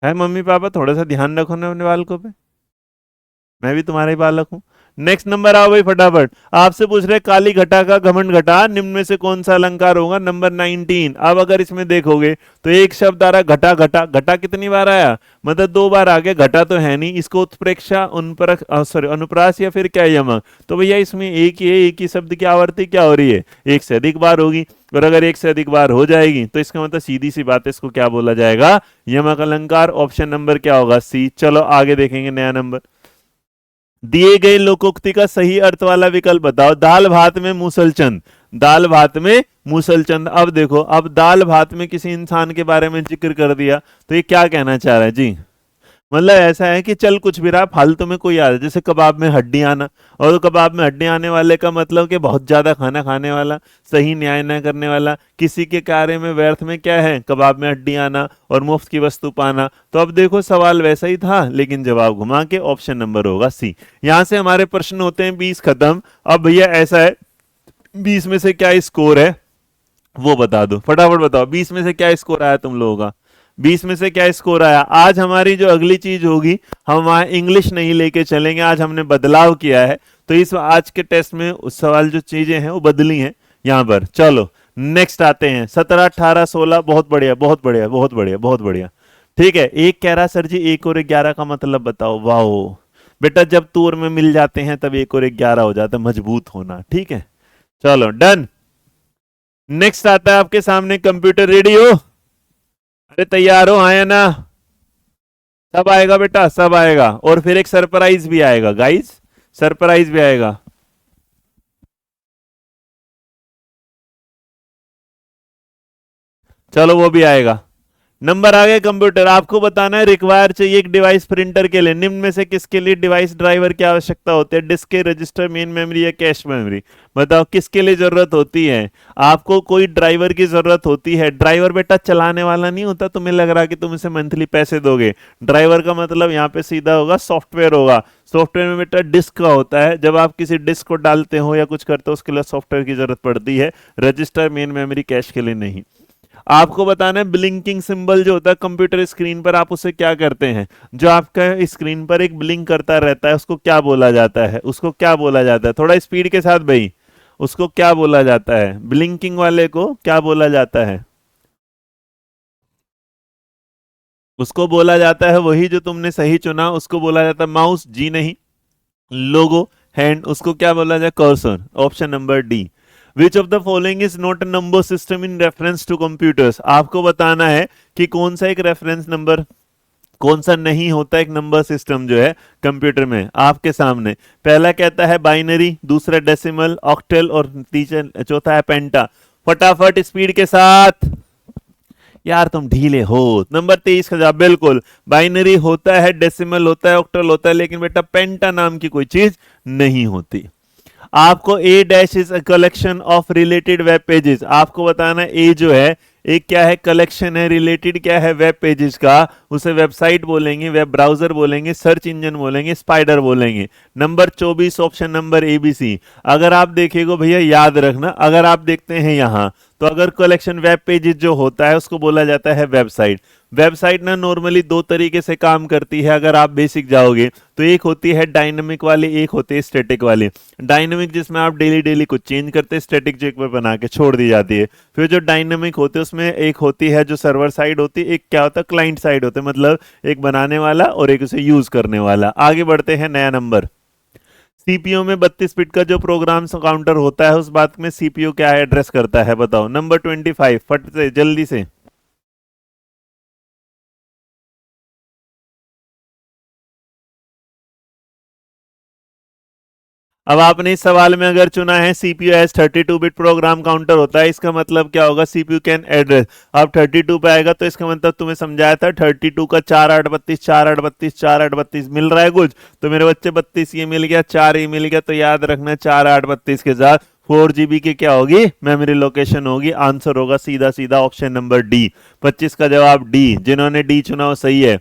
S1: है मम्मी पापा, थोड़ा सा ध्यान रखो ना अपने बालकों पे। मैं भी तुम्हारा ही बालक हूं। नेक्स्ट नंबर आओ भाई फटाफट। आपसे पूछ रहे काली घटा का घमंड घटा निम्न में से कौन सा अलंकार होगा? नंबर 19। अब अगर इसमें देखोगे तो एक शब्द आ रहा घटा। घटा घटा कितनी बार आया? मतलब 2 बार आ गया। घटा तो है नहीं, इसको उत्प्रेक्षा उनपरक सॉरी अनुप्रास या फिर क्या यमक, तो भैया इसमें एक ही है, एक ही शब्द की आवर्ती क्या हो रही है? एक से अधिक बार होगी। और अगर एक से अधिक बार हो जाएगी तो इसका मतलब सीधी सी बात है, इसको क्या बोला जाएगा? यमक अलंकार। ऑप्शन नंबर क्या होगा? सी। चलो आगे देखेंगे नया नंबर। दिए गए लोकोक्ति का सही अर्थ वाला विकल्प बताओ। दाल भात में मूसलचंद। दाल भात में मूसलचंद। अब देखो, अब दाल भात में किसी इंसान के बारे में जिक्र कर दिया, तो ये क्या कहना चाह रहा है जी? मतलब ऐसा है कि चल कुछ भी रहा, फालतू में कोई आ रहा है, जैसे कबाब में हड्डी आना, और कबाब में हड्डी आने वाले का मतलब कि बहुत ज्यादा खाना खाने वाला, सही न्याय न करने वाला, किसी के कार्य में व्यर्थ में क्या है? कबाब में हड्डी आना और मुफ्त की वस्तु पाना। तो अब देखो सवाल वैसा ही था लेकिन जवाब घुमा के ऑप्शन नंबर होगा सी। यहां से हमारे प्रश्न होते हैं 20 खत्म। अब भैया ऐसा है, 20 में से क्या स्कोर है वो बता दो, फटाफट बताओ 20 में से क्या स्कोर आया तुम लोगों का? 20 में से क्या स्कोर आया? आज हमारी जो अगली चीज होगी, हम वहां इंग्लिश नहीं लेके चलेंगे, आज हमने बदलाव किया है। तो इस आज के टेस्ट में उस सवाल जो चीजें हैं वो बदली हैं यहां पर। चलो नेक्स्ट आते हैं 17 18 16। बहुत बढ़िया बहुत बढ़िया बहुत बढ़िया बहुत बढ़िया। ठीक है, एक कह रहा सर जी 1 और 11 का मतलब बताओ। वाह बेटा, जब तूर में मिल जाते हैं तब 1 और 11 हो जाता है, मजबूत होना। ठीक है, चलो डन। नेक्स्ट आता है आपके सामने, कंप्यूटर रेडी हो? अरे तैयार हो, आया ना? सब आएगा बेटा, सब आएगा, और फिर एक सरप्राइज भी आएगा गाइस, सरप्राइज भी आएगा। चलो वो भी आएगा। नंबर आ गया। कंप्यूटर आपको बताना है, रिक्वायर चाहिए एक डिवाइस प्रिंटर के लिए, निम्न में से किसके लिए डिवाइस ड्राइवर की आवश्यकता होती है? डिस्क के, रजिस्टर, मेन मेमोरी या कैश मेमोरी? बताओ किसके लिए जरूरत होती है? आपको कोई ड्राइवर की जरूरत होती है। ड्राइवर बेटा चलाने वाला नहीं होता, तुम्हें लग रहा है कि तुम इसे मंथली पैसे दोगे। ड्राइवर का मतलब यहाँ पे सीधा होगा सॉफ्टवेयर होगा। सॉफ्टवेयर में बेटा डिस्क का होता है, जब आप किसी डिस्क को डालते हो या कुछ करते हो उसके लिए सॉफ्टवेयर की जरूरत पड़ती है। रजिस्टर, मेन मेमोरी, कैश के लिए नहीं। आपको बताना है ब्लिंकिंग सिंबल जो होता है कंप्यूटर स्क्रीन पर, आप उसे क्या करते हैं? जो आपका स्क्रीन पर एक ब्लिंक करता रहता है उसको क्या बोला जाता है? उसको क्या बोला जाता है? थोड़ा स्पीड के साथ भाई, उसको क्या बोला जाता है? ब्लिंकिंग वाले को क्या बोला जाता है? उसको बोला जाता है, वही जो तुमने सही चुना, उसको बोला जाता है माउस। जी नहीं। लोगो, हैंड, उसको क्या बोला जाए? Cursor. Option number D. Which of the following is not a number system in reference to computers? आपको बताना है कि कौन सा एक रेफरेंस नंबर, कौन सा नहीं होता एक नंबर सिस्टम जो है कंप्यूटर में। आपके सामने पहला कहता है बाइनरी, दूसरा डेसिमल, ऑक्टल, और तीसरा चौथा है पेंटा। फटाफट स्पीड के साथ। यार तुम ढीले हो। नंबर 23 का जवाब बिल्कुल बाइनरी होता है, डेसिमल होता है, ऑक्टल होता है, लेकिन बेटा पेंटा नाम की कोई चीज नहीं होती। आपको a dash is a collection of related web pages. आपको बताना ए जो है एक क्या है? कलेक्शन है। रिलेटेड क्या है? वेब पेजेस का। उसे वेबसाइट बोलेंगे, वेब ब्राउजर बोलेंगे, सर्च इंजन बोलेंगे, स्पाइडर बोलेंगे। Number 24 option number ABC. अगर आप देखेगो भैया, याद रखना, अगर आप देखते हैं यहां, तो अगर कलेक्शन वेब पेजेस जो होता है उसको बोला जाता है वेबसाइट। वेबसाइट ना नॉर्मली दो तरीके से काम करती है, अगर आप बेसिक जाओगे तो एक होती है डायनेमिक वाली, एक होती है स्टैटिक वाली। डायनेमिक जिसमें आप डेली डेली कुछ चेंज करते हैं, स्टैटिक जो एक बार बना के छोड़ दी जाती है। फिर जो डायनेमिक होते हैं उसमें एक होती है जो सर्वर साइड होती है, एक क्या होता है? क्लाइंट साइड होता है, मतलब एक बनाने वाला और एक उसे यूज करने वाला। आगे बढ़ते हैं, नया नंबर। सीपीयू में 32 बिट का जो प्रोग्राम काउंटर होता है, उस बात में सीपीयू क्या एड्रेस करता है? बताओ। नंबर 25, फट से जल्दी से। अब आपने इस सवाल में अगर चुना है CPU as 32 bit program counter होता है, इसका मतलब क्या होगा? CPU can address. अब 32 पे आएगा तो इसका मतलब तुम्हें समझाया था 32 का 4 8 32, 4 8 32, 4 8 32 मिल रहा है कुछ? तो मेरे बच्चे 32 ये मिल गया, 4 ये मिल गया, तो याद रखना 4 8 32 के साथ 4 GB की क्या होगी? मेमोरी लोकेशन होगी। आंसर होगा सीधा सीधा ऑप्शन नंबर डी। 25 का जवाब डी। जिन्होंने डी चुना वो सही है।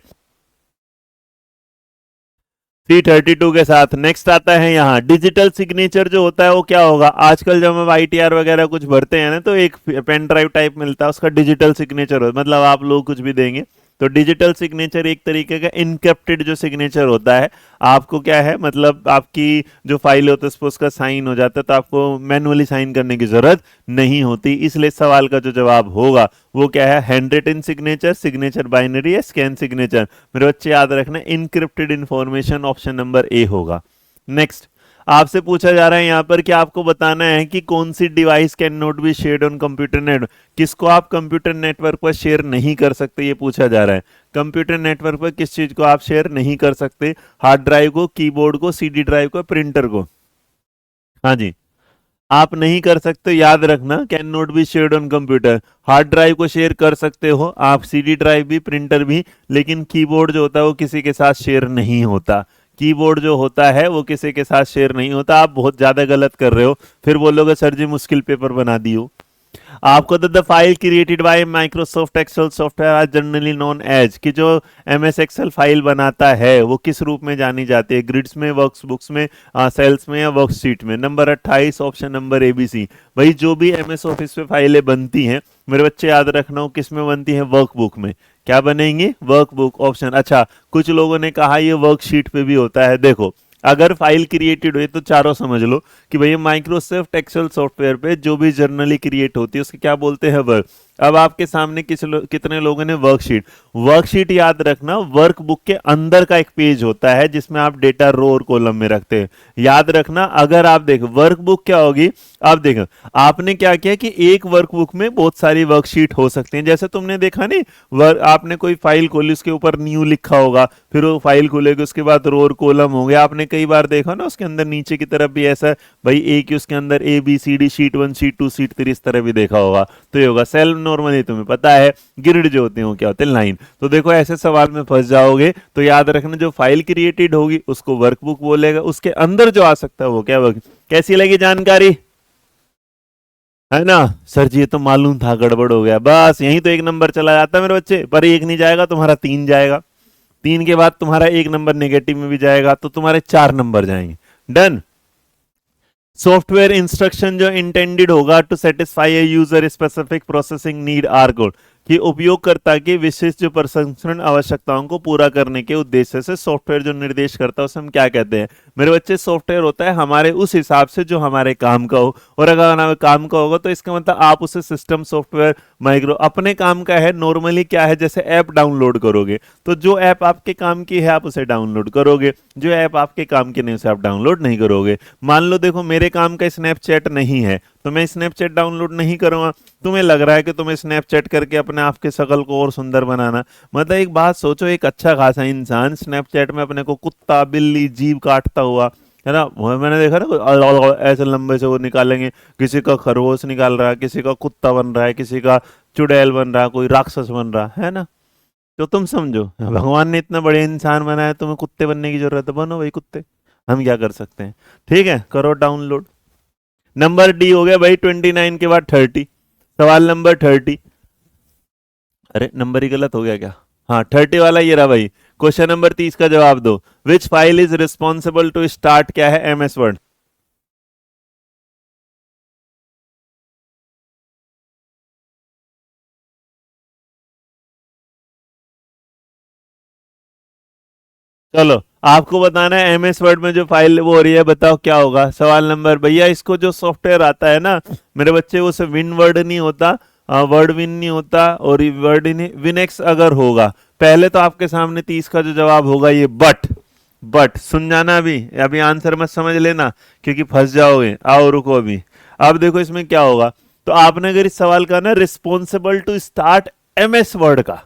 S1: 332 के साथ नेक्स्ट आता है यहाँ डिजिटल सिग्नेचर जो होता है वो क्या होगा? आजकल जब हम आईटीआर वगैरह कुछ भरते हैं ना, तो एक पेन ड्राइव टाइप मिलता है, उसका डिजिटल सिग्नेचर होता है, मतलब आप लोग कुछ भी देंगे तो डिजिटल सिग्नेचर एक तरीके का इनक्रिप्टेड जो सिग्नेचर होता है। आपको क्या है, मतलब आपकी जो फाइल होता है उस पर उसका साइन हो जाता है, तो आपको मैनुअली साइन करने की जरूरत नहीं होती। इसलिए सवाल का जो जवाब होगा वो क्या है? Hand written signature, signature binary या स्कैन सिग्नेचर। मेरे बच्चे याद रखना, encrypted information option number A होगा। नेक्स्ट आपसे पूछा जा रहा है यहाँ पर कि आपको बताना है कि कौन सी device can not be shared on computer network. किसको आप कंप्यूटर नेटवर्क पर शेयर नहीं कर सकते, ये पूछा जा रहा है। कंप्यूटर नेटवर्क पर किस चीज को आप शेयर नहीं कर सकते? हार्ड ड्राइव को, कीबोर्ड को, सीडी ड्राइव को, प्रिंटर को? हाँ जी, आप नहीं कर सकते, याद रखना, can not be shared on computer. Hard drive को शेयर कर सकते हो आप, सीडी ड्राइव भी, प्रिंटर भी, लेकिन कीबोर्ड जो होता है वो किसी के साथ शेयर नहीं होता। कीबोर्ड जो होता है वो किसी के साथ शेयर नहीं होता। आप बहुत ज्यादा गलत कर रहे हो, फिर बोलोगे सर जी मुश्किल पेपर बना दियो। आपको the file created by Microsoft Excel software are generally known as, कि जो एमएस एक्सेल फाइल बनाता है वो किस रूप में जानी जाती है? ग्रिड्स में, वर्कबुक्स में, सेल्स में, या वर्कशीट में? Number 28 option number ABC. भाई जो भी एमएस ऑफिस पे फाइलें बनती हैं मेरे बच्चे याद रखना, किस में बनती है? वर्कबुक में। क्या बनेंगे? वर्कबुक। ऑप्शन। अच्छा, कुछ लोगों ने कहा ये वर्कशीट पे भी होता है। देखो, अगर फाइल क्रिएटेड हुई तो चारों समझ लो कि भैया माइक्रोसॉफ्ट एक्सेल सॉफ्टवेयर पे जो भी जर्नली क्रिएट होती है उसके क्या बोलते हैं? वर्क। अब आपके सामने कितने लोगों ने वर्कशीट, वर्कशीट याद रखना वर्कबुक के अंदर का एक पेज होता है जिसमें आप डेटा रो और कॉलम में रखते हैं। याद रखना, अगर आप देखो वर्कबुक क्या होगी, आप देखो आपने क्या किया कि एक वर्कबुक में बहुत सारी वर्कशीट हो सकती हैं। जैसे तुमने देखा नहीं, आपने कोई फाइल खोली, उसके ऊपर न्यू लिखा होगा, फिर वो फाइल खोलेगी, उसके बाद रो और कॉलम हो गया। आपने कई बार देखा ना उसके अंदर नीचे की तरफ भी ऐसा, भाई एक ही उसके अंदर A B C D, sheet 1 sheet 2 sheet 3, इस तरह भी देखा होगा। तो ये होगा सेल, नॉर्मली तुम्हें पता है ग्रिड जो होते हैं क्या होते हैं, लाइन। तो देखो ऐसे सवाल में फंस जाओगे तो याद रखना जो फाइल क्रिएटेड होगी उसको वर्कबुक बोलेगा, उसके अंदर जो आ सकता है वो क्या वर्क। कैसी लगी जानकारी, है ना सर जी, ये तो मालूम था गड़बड़ हो गया, बस यही तो एक नंबर चला जाता है मेरे बच्चे। पर एक नहीं जाएगा तुम्हारा, 3 जाएगा, 3 के बाद तुम्हारा एक नंबर नेगेटिव में भी जाएगा, तो तुम्हारे 4 नंबर जाएंगे। डन। सॉफ्टवेयर इंस्ट्रक्शन जो इंटेंडेड होगा to satisfy a user specific processing need are code, कि उपयोगकर्ता की विशिष्ट जो प्रसंस्करण आवश्यकताओं को पूरा करने के उद्देश्य से सॉफ्टवेयर जो निर्देश करता है उसे हम क्या कहते हैं मेरे बच्चे। सॉफ्टवेयर होता है हमारे उस हिसाब से जो हमारे काम का हो, और अगर हमारे काम का होगा तो इसका मतलब आप उसे सिस्टम सॉफ्टवेयर माइक्रो अपने काम का है। नॉर्मली क्या है, जैसे ऐप डाउनलोड करोगे तो जो ऐप आपके काम की है आप उसे डाउनलोड करोगे, जो ऐप आपके काम की नहीं उसे आप डाउनलोड नहीं करोगे। मान लो देखो मेरे काम का स्नैपचैट नहीं है तो मैं स्नैपचैट डाउनलोड नहीं करूंगा। तुम्हें लग रहा है कि तुम्हें स्नैपचैट करके अपने आप के शकल को और सुंदर बनाना, मतलब एक बात सोचो, एक अच्छा खासा इंसान स्नैपचैट में अपने को कुत्ता बिल्ली जीभ काटता हुआ, है ना, मैंने देखा ना ऐसे लंबे से वो निकालेंगे, किसी का खरगोश निकाल रहा है, किसी का कुत्ता बन रहा है, किसी का चुड़ैल बन रहा है, कोई राक्षस बन रहा है ना। तो तुम समझो भगवान ने इतना बड़े इंसान बनाया, तुम्हें कुत्ते बनने की जरूरत है, बनो भाई कुत्ते, हम क्या कर सकते हैं। ठीक है, करो डाउनलोड। नंबर डी हो गया भाई 29 के बाद 30। सवाल नंबर 30, अरे नंबर ही गलत हो गया क्या, हाँ 30 वाला ये रहा भाई। क्वेश्चन नंबर 30 का जवाब दो। Which file is responsible to start, क्या है, एमएस वर्ड। चलो आपको बताना है एमएस वर्ड में जो फाइल वो हो रही है, बताओ क्या होगा। सवाल नंबर, भैया इसको जो सॉफ्टवेयर आता है ना मेरे बच्चे, वो सिर्फ विन वर्ड नहीं होता, वर्ड विन नहीं होता, और वर्ड विनेक्स अगर होगा। पहले तो आपके सामने 30 का जो जवाब होगा ये बट सुन जाना, अभी अभी आंसर मत समझ लेना क्योंकि फंस जाओगे। आओ रुको अभी। अब देखो इसमें क्या होगा, तो आपने अगर इस सवाल का ना responsible to start MS Word का,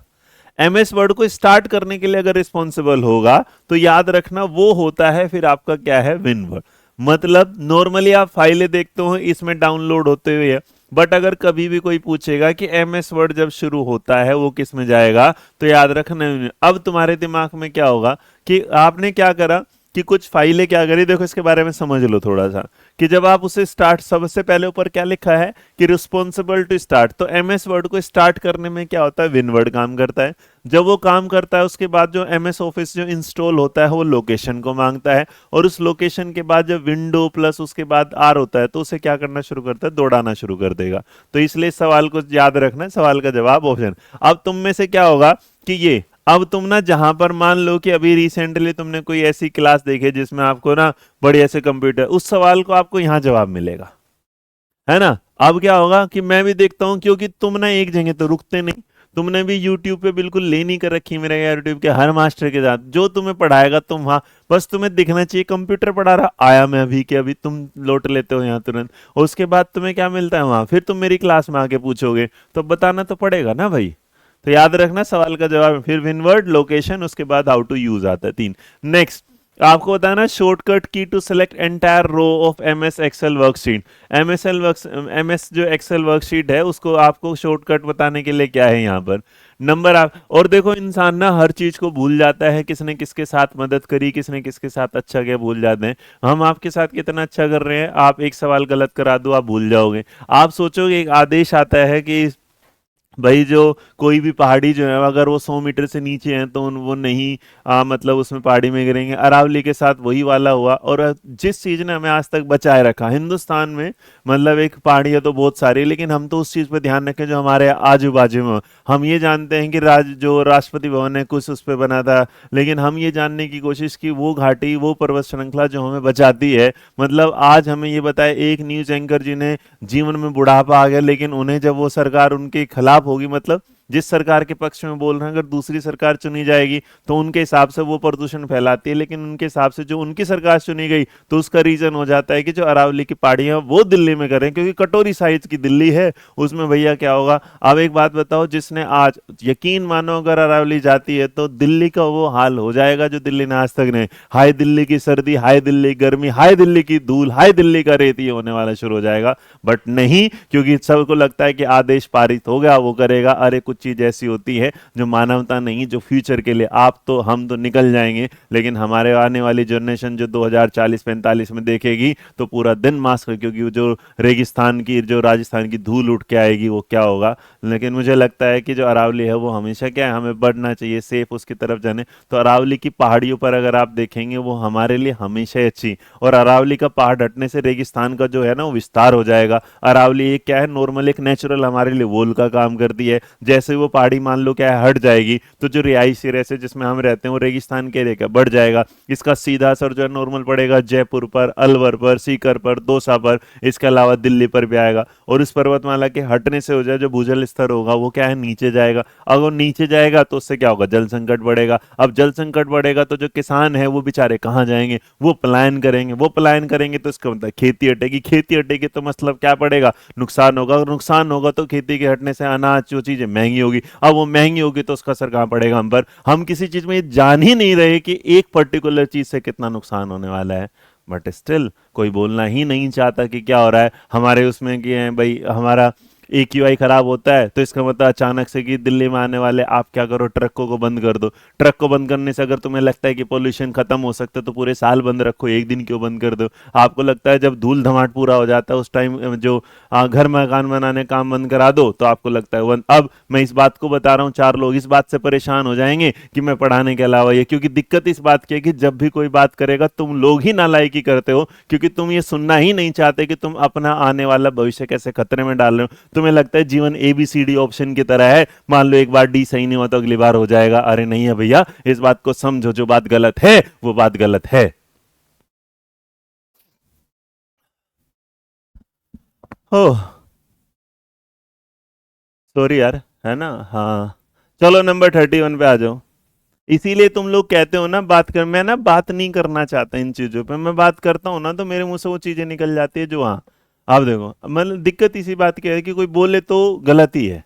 S1: एमएस वर्ड को स्टार्ट करने के लिए अगर रिस्पॉन्सिबल होगा तो याद रखना वो होता है फिर आपका क्या है, विनवर्ड। मतलब नॉर्मली आप फाइलें देखते हो इसमें डाउनलोड होते हुए है, बट अगर कभी भी कोई पूछेगा कि एमएस वर्ड जब शुरू होता है वो किस में जाएगा, तो याद रखना। अब तुम्हारे दिमाग में क्या होगा कि आपने क्या करा कि कुछ फाइलें क्या करी, देखो इसके बारे में समझ लो थोड़ा सा, कि जब आप उसे स्टार्ट, सबसे पहले ऊपर क्या लिखा है कि रिस्पॉन्सिबल टू स्टार्ट, तो एमएस वर्ड को स्टार्ट करने में क्या होता है, विनवर्ड काम करता है। जब वो काम करता है उसके बाद जो एमएस ऑफिस जो इंस्टॉल होता है वो लोकेशन को मांगता है, और उस लोकेशन के बाद जब विंडो प्लस उसके बाद आर होता है तो उसे क्या करना शुरू करता है, दौड़ाना शुरू कर देगा। तो इसलिए इस सवाल को याद रखना, सवाल का जवाब ऑप्शन। अब तुम में से क्या होगा कि ये, अब तुम ना जहां पर मान लो कि अभी रिसेंटली तुमने कोई ऐसी क्लास देखी जिसमें आपको ना बड़े ऐसे कंप्यूटर, उस सवाल को आपको यहां जवाब मिलेगा, है ना। अब क्या होगा कि मैं भी देखता हूं, क्योंकि तुम ना एक जगह तो रुकते नहीं, तुमने भी यूट्यूब पे बिल्कुल ले नहीं कर रखी मेरे यूट्यूब के हर मास्टर के साथ, जो तुम्हें पढ़ाएगा तुम वहां, बस तुम्हें दिखना चाहिए कंप्यूटर पढ़ा रहा, आया मैं अभी के अभी, तुम लौट लेते हो यहाँ तुरंत। उसके बाद तुम्हें क्या मिलता है वहां, फिर तुम मेरी क्लास में आके पूछोगे तो बताना तो पड़ेगा ना भाई। तो याद रखना सवाल का जवाब फिर विनवर्ड, लोकेशन, उसके बाद हाउ टू यूज आता है 3। नेक्स्ट आपको बताना shortcut key to select entire row of MS Excel worksheet. MS जो एक्सेल वर्कशीट है उसको आपको शॉर्टकट बताने के लिए क्या है यहाँ पर नंबर आप, और देखो इंसान ना हर चीज को भूल जाता है, किसने किसके साथ मदद करी, किसने किसके साथ अच्छा किया, भूल जाते हैं। हम आपके साथ कितना अच्छा कर रहे हैं, आप एक सवाल गलत करा दो आप भूल जाओगे। आप सोचोगे एक आदेश आता है कि भाई जो कोई भी पहाड़ी जो है अगर वो 100 मीटर से नीचे है तो वो नहीं मतलब उसमें पहाड़ी में गिरेंगे। अरावली के साथ वही वाला हुआ, और जिस चीज ने हमें आज तक बचाए रखा हिंदुस्तान में, मतलब एक पहाड़ी है तो बहुत सारी, लेकिन हम तो उस चीज पर ध्यान रखें जो हमारे आजू बाजू में। हम ये जानते हैं कि जो राष्ट्रपति भवन है कुछ उस पर बना था, लेकिन हम ये जानने की कोशिश की वो घाटी वो पर्वत श्रृंखला जो हमें बचाती है। मतलब आज हमें ये बताया एक न्यूज एंकर जिन्हें जीवन में बुढ़ापा आ गया, लेकिन उन्हें जब वो सरकार उनके खिलाफ खराब होगी, मतलब जिस सरकार के पक्ष में बोल रहे हैं, अगर दूसरी सरकार चुनी जाएगी तो उनके हिसाब से वो प्रदूषण फैलाती है, लेकिन उनके हिसाब से जो उनकी सरकार चुनी गई तो उसका रीजन हो जाता है कि जो अरावली की पहाड़ियां वो दिल्ली में करें, क्योंकि कटोरी साइज की दिल्ली है, उसमें भैया क्या होगा। अब एक बात बताओ, जिसने आज यकीन मानो अगर अरावली जाती है तो दिल्ली का वो हाल हो जाएगा जो दिल्ली ने आज तक नहीं। हाय दिल्ली की सर्दी, हाय दिल्ली की गर्मी, हाय दिल्ली की धूल, हाय दिल्ली का रेत, ये होने वाला शुरू हो जाएगा। बट नहीं, क्योंकि सबको लगता है कि आदेश पारित हो गया, वो करेगा। अरे कुछ चीज ऐसी होती है जो मानवता नहीं, जो फ्यूचर के लिए आप तो हम तो निकल जाएंगे, लेकिन हमारे आने वाली जनरेशन जो 2040-45 में देखेगी तो पूरा दिन मास्क, क्योंकि वो जो रेगिस्तान की, जो राजस्थान की धूल उठ के आएगी, वो क्या होगा। लेकिन मुझे लगता है कि जो अरावली है वो हमेशा क्या है, हमें बढ़ना चाहिए, सेफ उसकी तरफ जाने। तो अरावली की पहाड़ियों पर अगर आप देखेंगे वो हमारे लिए हमेशा ही अच्छी, और अरावली का पहाड़ हटने से रेगिस्तान का जो है ना वो विस्तार हो जाएगा। अरावली एक क्या है, नॉर्मल एक नेचुरल हमारे लिए वॉल का काम करती है। जैसे वो पहाड़ी मान लो क्या है हट जाएगी तो जो रिहायशी रेसे जिसमें हम रहते हैं वो रेगिस्तान के एरिया का बढ़ जाएगा। इसका सीधा असर जो है नॉर्मल पड़ेगा जयपुर पर, अलवर पर, सीकर पर, दौसा पर, इसके अलावा दिल्ली पर भी आएगा। और इस पर्वतमाला के हटने से हो जाए जो भूजल स्तर होगा वो क्या है, नीचे जाएगा। अगर नीचे जाएगा तो उससे क्या होगा, जल संकट बढ़ेगा। अब जल संकट बढ़ेगा तो जो किसान है वो बेचारे कहाँ जाएंगे, वो पलायन करेंगे। वो पलायन करेंगे तो इसका मतलब खेती हटेगी, खेती हटेगी तो मतलब क्या पड़ेगा, नुकसान होगा। अगर नुकसान होगा तो खेती के हटने से अनाज जो चीजें महंगी होगी, अब वो महंगी होगी तो उसका असर कहां पड़ेगा, हम पर। हम किसी चीज में ये जान ही नहीं रहे कि एक पर्टिकुलर चीज से कितना नुकसान होने वाला है, बट स्टिल कोई बोलना ही नहीं चाहता कि क्या हो रहा है हमारे उसमें। कि है भाई हमारा AQI खराब होता है तो इसका मतलब अचानक से कि दिल्ली में आने वाले आप क्या करो, ट्रकों को बंद कर दो। ट्रक को बंद करने से अगर तुम्हें लगता है कि पोल्यूशन खत्म हो सकता है तो पूरे साल बंद रखो, एक दिन क्यों बंद कर दो। आपको लगता है जब धूल धमाट पूरा हो जाता है उस टाइम जो घर मकान बनाने काम बंद करा दो तो आपको लगता है बंद। अब मैं इस बात को बता रहा हूँ, 4 लोग इस बात से परेशान हो जाएंगे कि मैं पढ़ाने के अलावा ये, क्योंकि दिक्कत इस बात की है कि जब भी कोई बात करेगा तुम लोग ही नालायकी करते हो, क्योंकि तुम ये सुनना ही नहीं चाहते कि तुम अपना आने वाला भविष्य कैसे खतरे में डाल रहे हो। तुम्हें लगता है जीवन ABCD ऑप्शन की तरह है, मान लो एक बार D सही नहीं हुआ तो अगली बार हो जाएगा। अरे नहीं है भैया, इस बात को समझो, जो बात गलत है वो बात गलत है। ओह सॉरी यार, है ना। हाँ चलो नंबर 31 पे आ जाओ। इसीलिए तुम लोग कहते हो ना बात कर, मैं ना बात नहीं करना चाहता इन चीजों पे। मैं बात करता हूँ ना तो मेरे मुंह से वो चीजें निकल जाती है जो, हाँ आप देखो, मतलब दिक्कत इसी बात की है कि कोई बोले तो गलती है,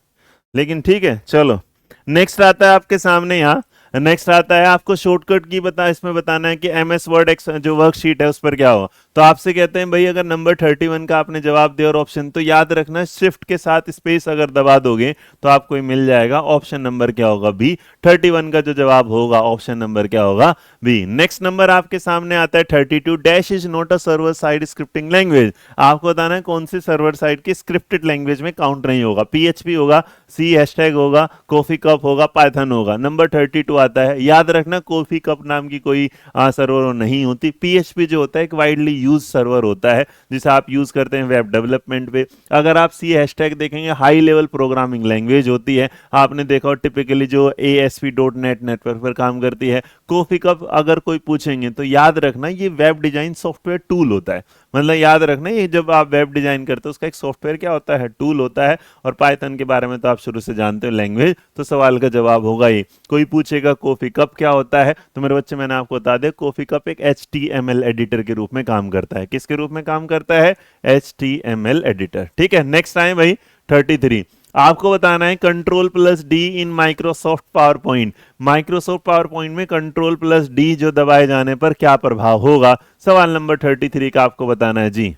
S1: लेकिन ठीक है चलो। नेक्स्ट आता है आपके सामने यहाँ, नेक्स्ट आता है आपको शॉर्टकट की बता, इसमें बताना है कि MS वर्ड एक्स जो वर्कशीट है उस पर क्या हो। तो आपसे कहते हैं भाई अगर नंबर 31 का आपने जवाब दिया और ऑप्शन, तो याद रखना शिफ्ट के साथ स्पेस अगर दबा दोगे तो आपको ये मिल जाएगा। ऑप्शन नंबर क्या होगा, बी। 31 का जो जवाब होगा ऑप्शन नंबर क्या होगा, बी। नेक्स्ट नंबर आपके सामने आता है 32, dash is not a server side scripting language. आपको बताना है कौन सी सर्वर साइड की स्क्रिप्टेड लैंग्वेज में काउंट नहीं होगा। PHP होगा, C हैशटैग होगा, कॉफी कप होगा, पाइथन होगा। नंबर 32 आता है, याद रखना कॉफी कप नाम की कोई सर्वर नहीं होती। PHP जो होता है एक वाइडली यूज सर्वर होता है जिसे आप यूज करते हैं वेब डेवलपमेंट पे। अगर आप C हैशटैग देखेंगे हाई लेवल प्रोग्रामिंग लैंग्वेज होती है, आपने देखा टिपिकली जो ASP.NET नेटवर्क पर काम करती है। कॉफी कप अगर कोई पूछेंगे तो याद रखना ये वेब डिजाइन सॉफ्टवेयर टूल होता है। मतलब याद रखना ये जब आप वेब डिजाइन करते हो उसका एक सॉफ्टवेयर क्या होता है, टूल होता है। और पाइथन के बारे में तो आप शुरू से जानते हो लैंग्वेज, तो सवाल का जवाब होगा ये। कोई पूछेगा कॉफी कप क्या होता है तो मेरे बच्चे मैंने आपको बता दिया, कॉफी कप एक HTML एडिटर के रूप में काम करता है। किसके रूप में काम करता है, HTML एडिटर। ठीक है नेक्स्ट आए भाई 33। आपको बताना है Ctrl+D in Microsoft power point. Microsoft power point में Ctrl+D जो दबाए जाने पर क्या प्रभाव होगा, सवाल नंबर 33 का आपको बताना है जी।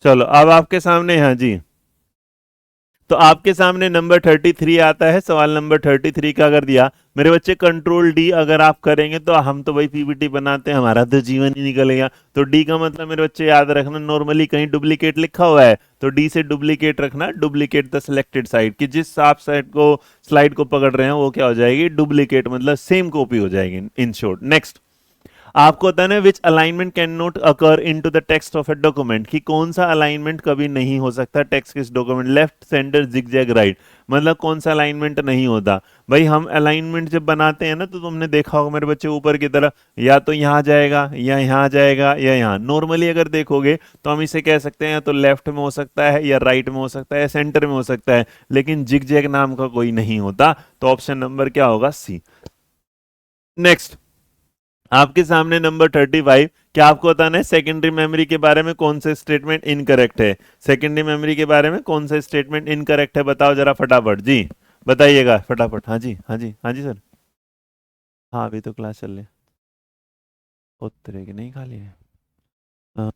S1: चलो अब आपके सामने, हाँ जी, तो आपके सामने नंबर 33 आता है। सवाल नंबर 33 का अगर दिया मेरे बच्चे Ctrl+D अगर आप करेंगे तो हम तो भाई PPT बनाते हैं, हमारा तो जीवन ही निकल गया। तो D का मतलब मेरे बच्चे याद रखना, नॉर्मली कहीं डुप्लीकेट लिखा हुआ है तो D से डुप्लीकेट रखना, डुप्लीकेट द सिलेक्टेड साइड, कि जिस आप साइड को स्लाइड को पकड़ रहे हैं वो क्या हो जाएगी, डुप्लीकेट, मतलब सेम कॉपी हो जाएगी इन शॉर्ट। नेक्स्ट आपको होता है ना which alignment can not occur into the text of a document, कि कौन सा अलाइनमेंट कभी नहीं हो सकता टेक्स्ट के document, left centre zigzag right, मतलब कौन सा अलाइनमेंट नहीं होता। भाई हम अलाइनमेंट जब बनाते हैं ना तो तुमने देखा होगा मेरे बच्चे ऊपर की तरफ या तो यहाँ जाएगा या यहाँ जाएगा या यहाँ, नॉर्मली अगर देखोगे तो हम इसे कह सकते हैं या तो लेफ्ट में हो सकता है या राइट में हो सकता है या सेंटर में हो सकता है, लेकिन जिगजैग नाम का कोई नहीं होता। तो ऑप्शन नंबर क्या होगा? सी। नेक्स्ट आपके सामने नंबर 35, क्या आपको बताना है सेकेंडरी मेमोरी के बारे में कौन सा स्टेटमेंट इनकरेक्ट है? सेकेंडरी मेमोरी के बारे में कौन सा स्टेटमेंट इनकरेक्ट है, बताओ जरा फटाफट जी, बताइएगा फटाफट। हाँ जी हाँ जी हाँ जी सर। हाँ अभी तो क्लास चल रही है, उतरे की नहीं खाली है। हाँ,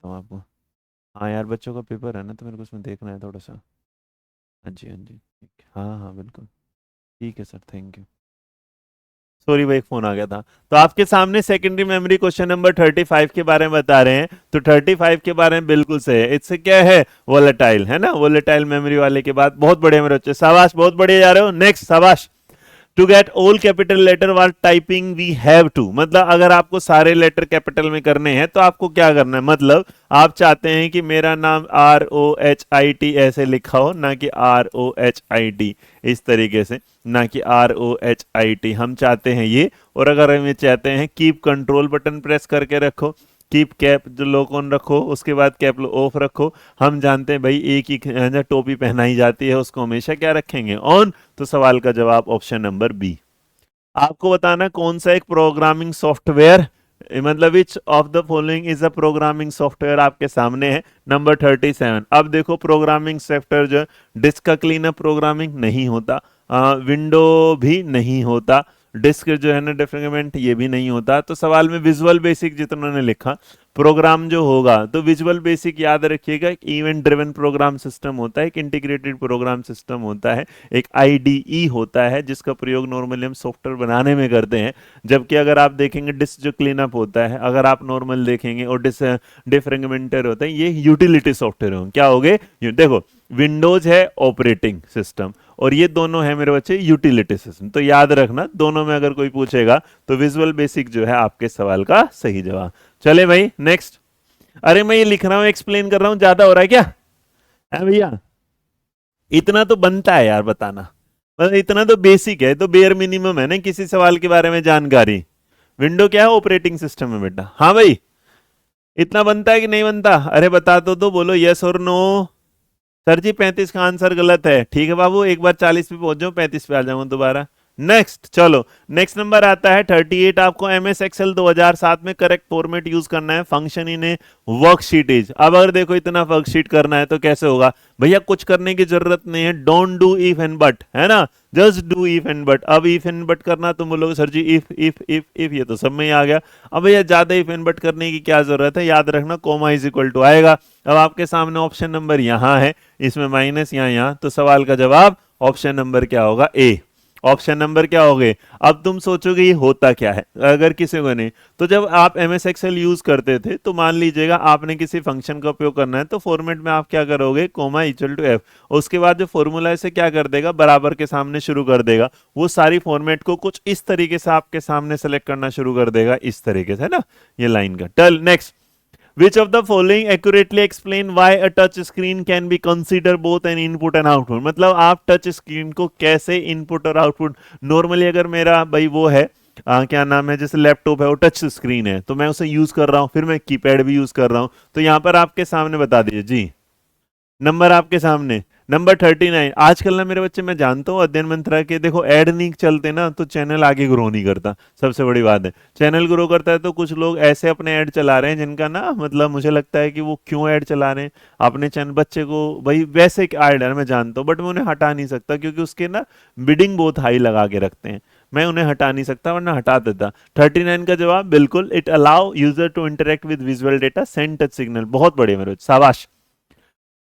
S1: बताऊँ आपको। हाँ यार बच्चों का पेपर है ना तो मेरे को उसमें देखना है थोड़ा सा। हाँ जी हाँ जी ठीक है। हाँ हाँ बिल्कुल ठीक है सर, थैंक यू। सॉरी भाई एक फोन आ गया था। तो आपके सामने सेकेंडरी मेमोरी क्वेश्चन नंबर 35 के बारे में बता रहे हैं। तो 35 के बारे में बिल्कुल सही है, इससे क्या है वोलेटाइल है ना, वोलेटाइल मेमोरी वाले के बाद बहुत बढ़िया मेरे बच्चे, शाबाश बहुत बढ़िया जा रहे हो। नेक्स्ट शाबाश। To get all capital letter while typing we have to, मतलब अगर आपको सारे लेटर कैपिटल में करने हैं तो आपको क्या करना है, मतलब आप चाहते हैं कि मेरा नाम ROHIT ऐसे लिखा हो, ना कि ROHIT इस तरीके से, ना कि ROHIT, हम चाहते हैं ये। और अगर हम ये चाहते हैं कीप कंट्रोल बटन प्रेस करके रखो, कीप कैप जो लॉक ऑन रखो, उसके बाद कैप ऑफ रखो। हम जानते हैं भाई एक ही टोपी पहनाई जाती है, उसको हमेशा क्या रखेंगे ऑन। तो सवाल का जवाब ऑप्शन नंबर बी। आपको बताना कौन सा एक प्रोग्रामिंग सॉफ्टवेयर, मतलब विच of the following is a programming software, आपके सामने है नंबर 37। अब देखो प्रोग्रामिंग सॉफ्टवेयर जो डिस्क का क्लीनअप प्रोग्रामिंग नहीं होता, विंडो भी नहीं होता, डिस्क जो है ना डिफ्रेगमेंट ये भी नहीं होता। तो सवाल में विजुअल बेसिक जितना ने लिखा प्रोग्राम जो होगा, तो विजुअल बेसिक याद रखिएगा, एक इवेंट ड्रिवन प्रोग्राम सिस्टम होता है, एक इंटीग्रेटेड प्रोग्राम सिस्टम होता है, एक आईडीई होता है जिसका प्रयोग नॉर्मली हम सॉफ्टवेयर बनाने में करते हैं। जबकि अगर आप देखेंगे डिस्क जो क्लीनअप होता है, अगर आप नॉर्मल देखेंगे, और डिफ्रेगमेंटर होता है, ये यूटिलिटी सॉफ्टवेयर हो क्या हो गए। देखो विंडोज है ऑपरेटिंग सिस्टम और ये दोनों है मेरे बच्चे यूटिलिटी सिस्टम। तो याद रखना दोनों में अगर कोई पूछेगा तो विजुअल बेसिक जो है आपके सवाल का सही जवाब। चले भाई नेक्स्ट। अरे मैं ये लिख रहा हूं एक्सप्लेन कर रहा हूं, ज्यादा हो रहा है क्या है भैया? इतना तो बनता है यार बताना, मतलब इतना तो बेसिक है, तो बेयर मिनिमम है ना किसी सवाल के बारे में जानकारी। विंडो क्या है? ऑपरेटिंग सिस्टम है बेटा। हाँ भाई इतना बनता है कि नहीं बनता? अरे बता तो बोलो यस और नो। सर जी 35 का आंसर गलत है। ठीक है बाबू एक बार 40 पे पहुंच जाओ, 35 पे आ जाऊंगा दोबारा। नेक्स्ट चलो, नेक्स्ट नंबर आता है 38। आपको MS एक्सेल 2007 में करेक्ट फॉर्मेट यूज करना है, function in A worksheet is. अब अगर देखो इतना वर्कशीट करना है तो कैसे होगा भैया? कुछ करने की जरूरत नहीं है, don't do if and but, है ना, just do if and but. अब इफ एंड बट करना तुम बोलोगे सर जी इफ इफ इफ इफ, ये तो सब में ही आ गया। अब भैया ज्यादा इफ एंड बट करने की क्या जरूरत है, याद रखना कोमा इज इक्वल टू आएगा। अब आपके सामने ऑप्शन नंबर यहाँ है, इसमें माइनस यहाँ, तो सवाल का जवाब ऑप्शन नंबर क्या होगा? ए। ऑप्शन नंबर क्या हो गए? अब तुम सोचोगे ये होता क्या है अगर किसी को नहीं, तो जब आप MS एक्सेल यूज करते थे तो मान लीजिएगा आपने किसी फंक्शन का उपयोग करना है तो फॉर्मेट में आप क्या करोगे, कोमा इक्वल टू एफ, उसके बाद जो फॉर्मूला है इसे क्या कर देगा, बराबर के सामने शुरू कर देगा। वो सारी फॉर्मेट को कुछ इस तरीके से आपके सामने सेलेक्ट करना शुरू कर देगा, इस तरीके से, है ना, ये लाइन का। टल next. Which of the following accurately explain why a touch screen can be considered both an input and output? मतलब आप टच स्क्रीन को कैसे इनपुट और आउटपुट, नॉर्मली अगर मेरा भाई वो है क्या नाम है, जैसे लैपटॉप है वो टच स्क्रीन है तो मैं उसे यूज कर रहा हूँ, फिर मैं कीपैड भी यूज कर रहा हूँ, तो यहाँ पर आपके सामने बता दीजिए जी। नंबर आपके सामने नंबर 39। आजकल ना मेरे बच्चे मैं जानता हूँ अध्ययन मंत्रा के, देखो ऐड नहीं चलते ना तो चैनल आगे ग्रो नहीं करता, सबसे बड़ी बात है। चैनल ग्रो करता है तो कुछ लोग ऐसे अपने ऐड चला रहे हैं जिनका ना मतलब मुझे लगता है कि वो क्यों ऐड चला रहे हैं अपने चैनल, बच्चे को भाई वैसे ऐड है मैं जानता हूँ, बट मैं उन्हें हटा नहीं सकता क्योंकि उसके ना बिडिंग बहुत हाई लगा के रखते हैं, मैं उन्हें हटा नहीं सकता वरना हटा देता। 39 का जवाब बिल्कुल, it allow user to interact with visual data send touch signal. बहुत बढ़िया मेरे, शाबाश।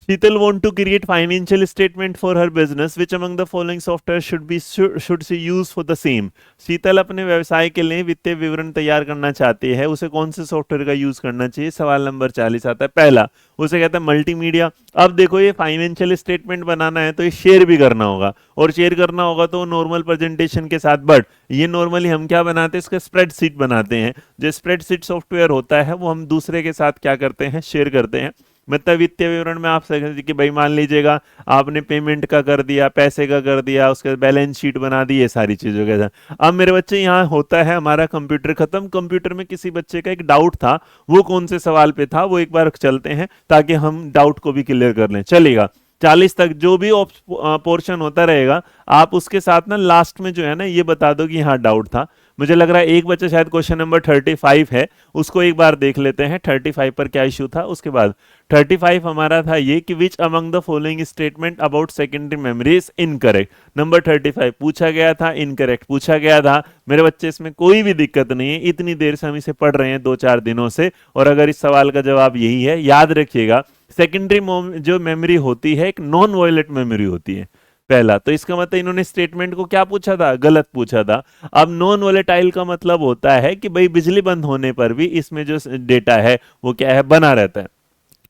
S1: Sheetal want to create financial statement for her business. Which among the following software should she use for the same? शीतल अपने व्यवसाय के लिए वित्तीय विवरण तैयार करना चाहती है, उसे कौन से सॉफ्टवेयर का यूज करना चाहिए? सवाल नंबर 40 आता है। पहला उसे कहता है मल्टीमीडिया। अब देखो ये फाइनेंशियल स्टेटमेंट बनाना है तो ये शेयर भी करना होगा, और शेयर करना होगा तो नॉर्मल प्रेजेंटेशन के साथ। बट ये नॉर्मली हम क्या बनाते हैं, इसका स्प्रेडशीट बनाते हैं। जो स्प्रेडशीट सॉफ्टवेयर होता है वो हम दूसरे के साथ क्या करते हैं, शेयर करते हैं। मतलब वित्तीय विवरण में आप सकते कि भाई मान लीजिएगा आपने पेमेंट का कर दिया, पैसे का कर दिया, उसके बैलेंस शीट बना दी, ये सारी चीजों के साथ। अब मेरे बच्चे यहाँ होता है हमारा कंप्यूटर खत्म, कंप्यूटर में किसी बच्चे का एक डाउट था, वो कौन से सवाल पे था वो एक बार चलते हैं ताकि हम डाउट को भी क्लियर कर लें। चलेगा 40 तक जो भी पोर्शन होता रहेगा आप उसके साथ ना लास्ट में जो है ना ये बता दो कि हाँ डाउट था। मुझे लग रहा है एक बच्चा शायद क्वेश्चन नंबर 35 है, उसको एक बार देख लेते हैं 35 पर क्या इश्यू था। उसके बाद 35 हमारा था ये कि which among the following statement about secondary memory is incorrect. Number 35 पूछा गया था, इनकरेक्ट पूछा गया था। मेरे बच्चे इसमें कोई भी दिक्कत नहीं है, इतनी देर से हम इसे पढ़ रहे हैं 2-4 दिनों से, और अगर इस सवाल का जवाब यही है, याद रखिएगा सेकेंडरी जो मेमोरी होती है एक नॉन वॉयलेट मेमोरी होती है। पहला तो इसका मतलब इन्होंने स्टेटमेंट को क्या पूछा था, गलत पूछा था। अब नॉन वोलेटाइल का मतलब होता है कि भाई बिजली बंद होने पर भी इसमें जो डेटा है वो क्या है, बना रहता है।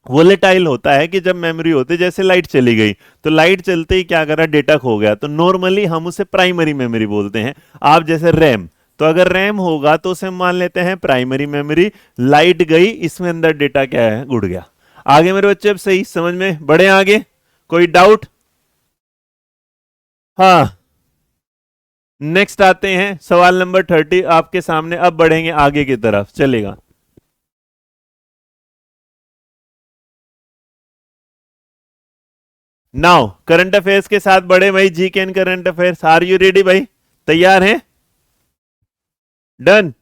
S1: वोलेटाइल होता है कि जब मेमोरी होती है, जैसे लाइट चली गई तो लाइट चलते ही क्या करा, डेटा खो गया, तो नॉर्मली हम उसे प्राइमरी मेमोरी बोलते हैं। आप जैसे रैम, तो अगर रैम होगा तो उसे मान लेते हैं प्राइमरी मेमोरी। लाइट गई, इसमें अंदर डेटा क्या है, उड़ गया। आगे मेरे बच्चे अब सही समझ में बढ़े आगे, कोई डाउट? हाँ, नेक्स्ट आते हैं सवाल नंबर 30 आपके सामने। अब बढ़ेंगे आगे की तरफ, चलेगा। नाउ करंट अफेयर्स के साथ बढ़े भाई, G K and current affairs. Are you ready भाई, तैयार हैं? Done,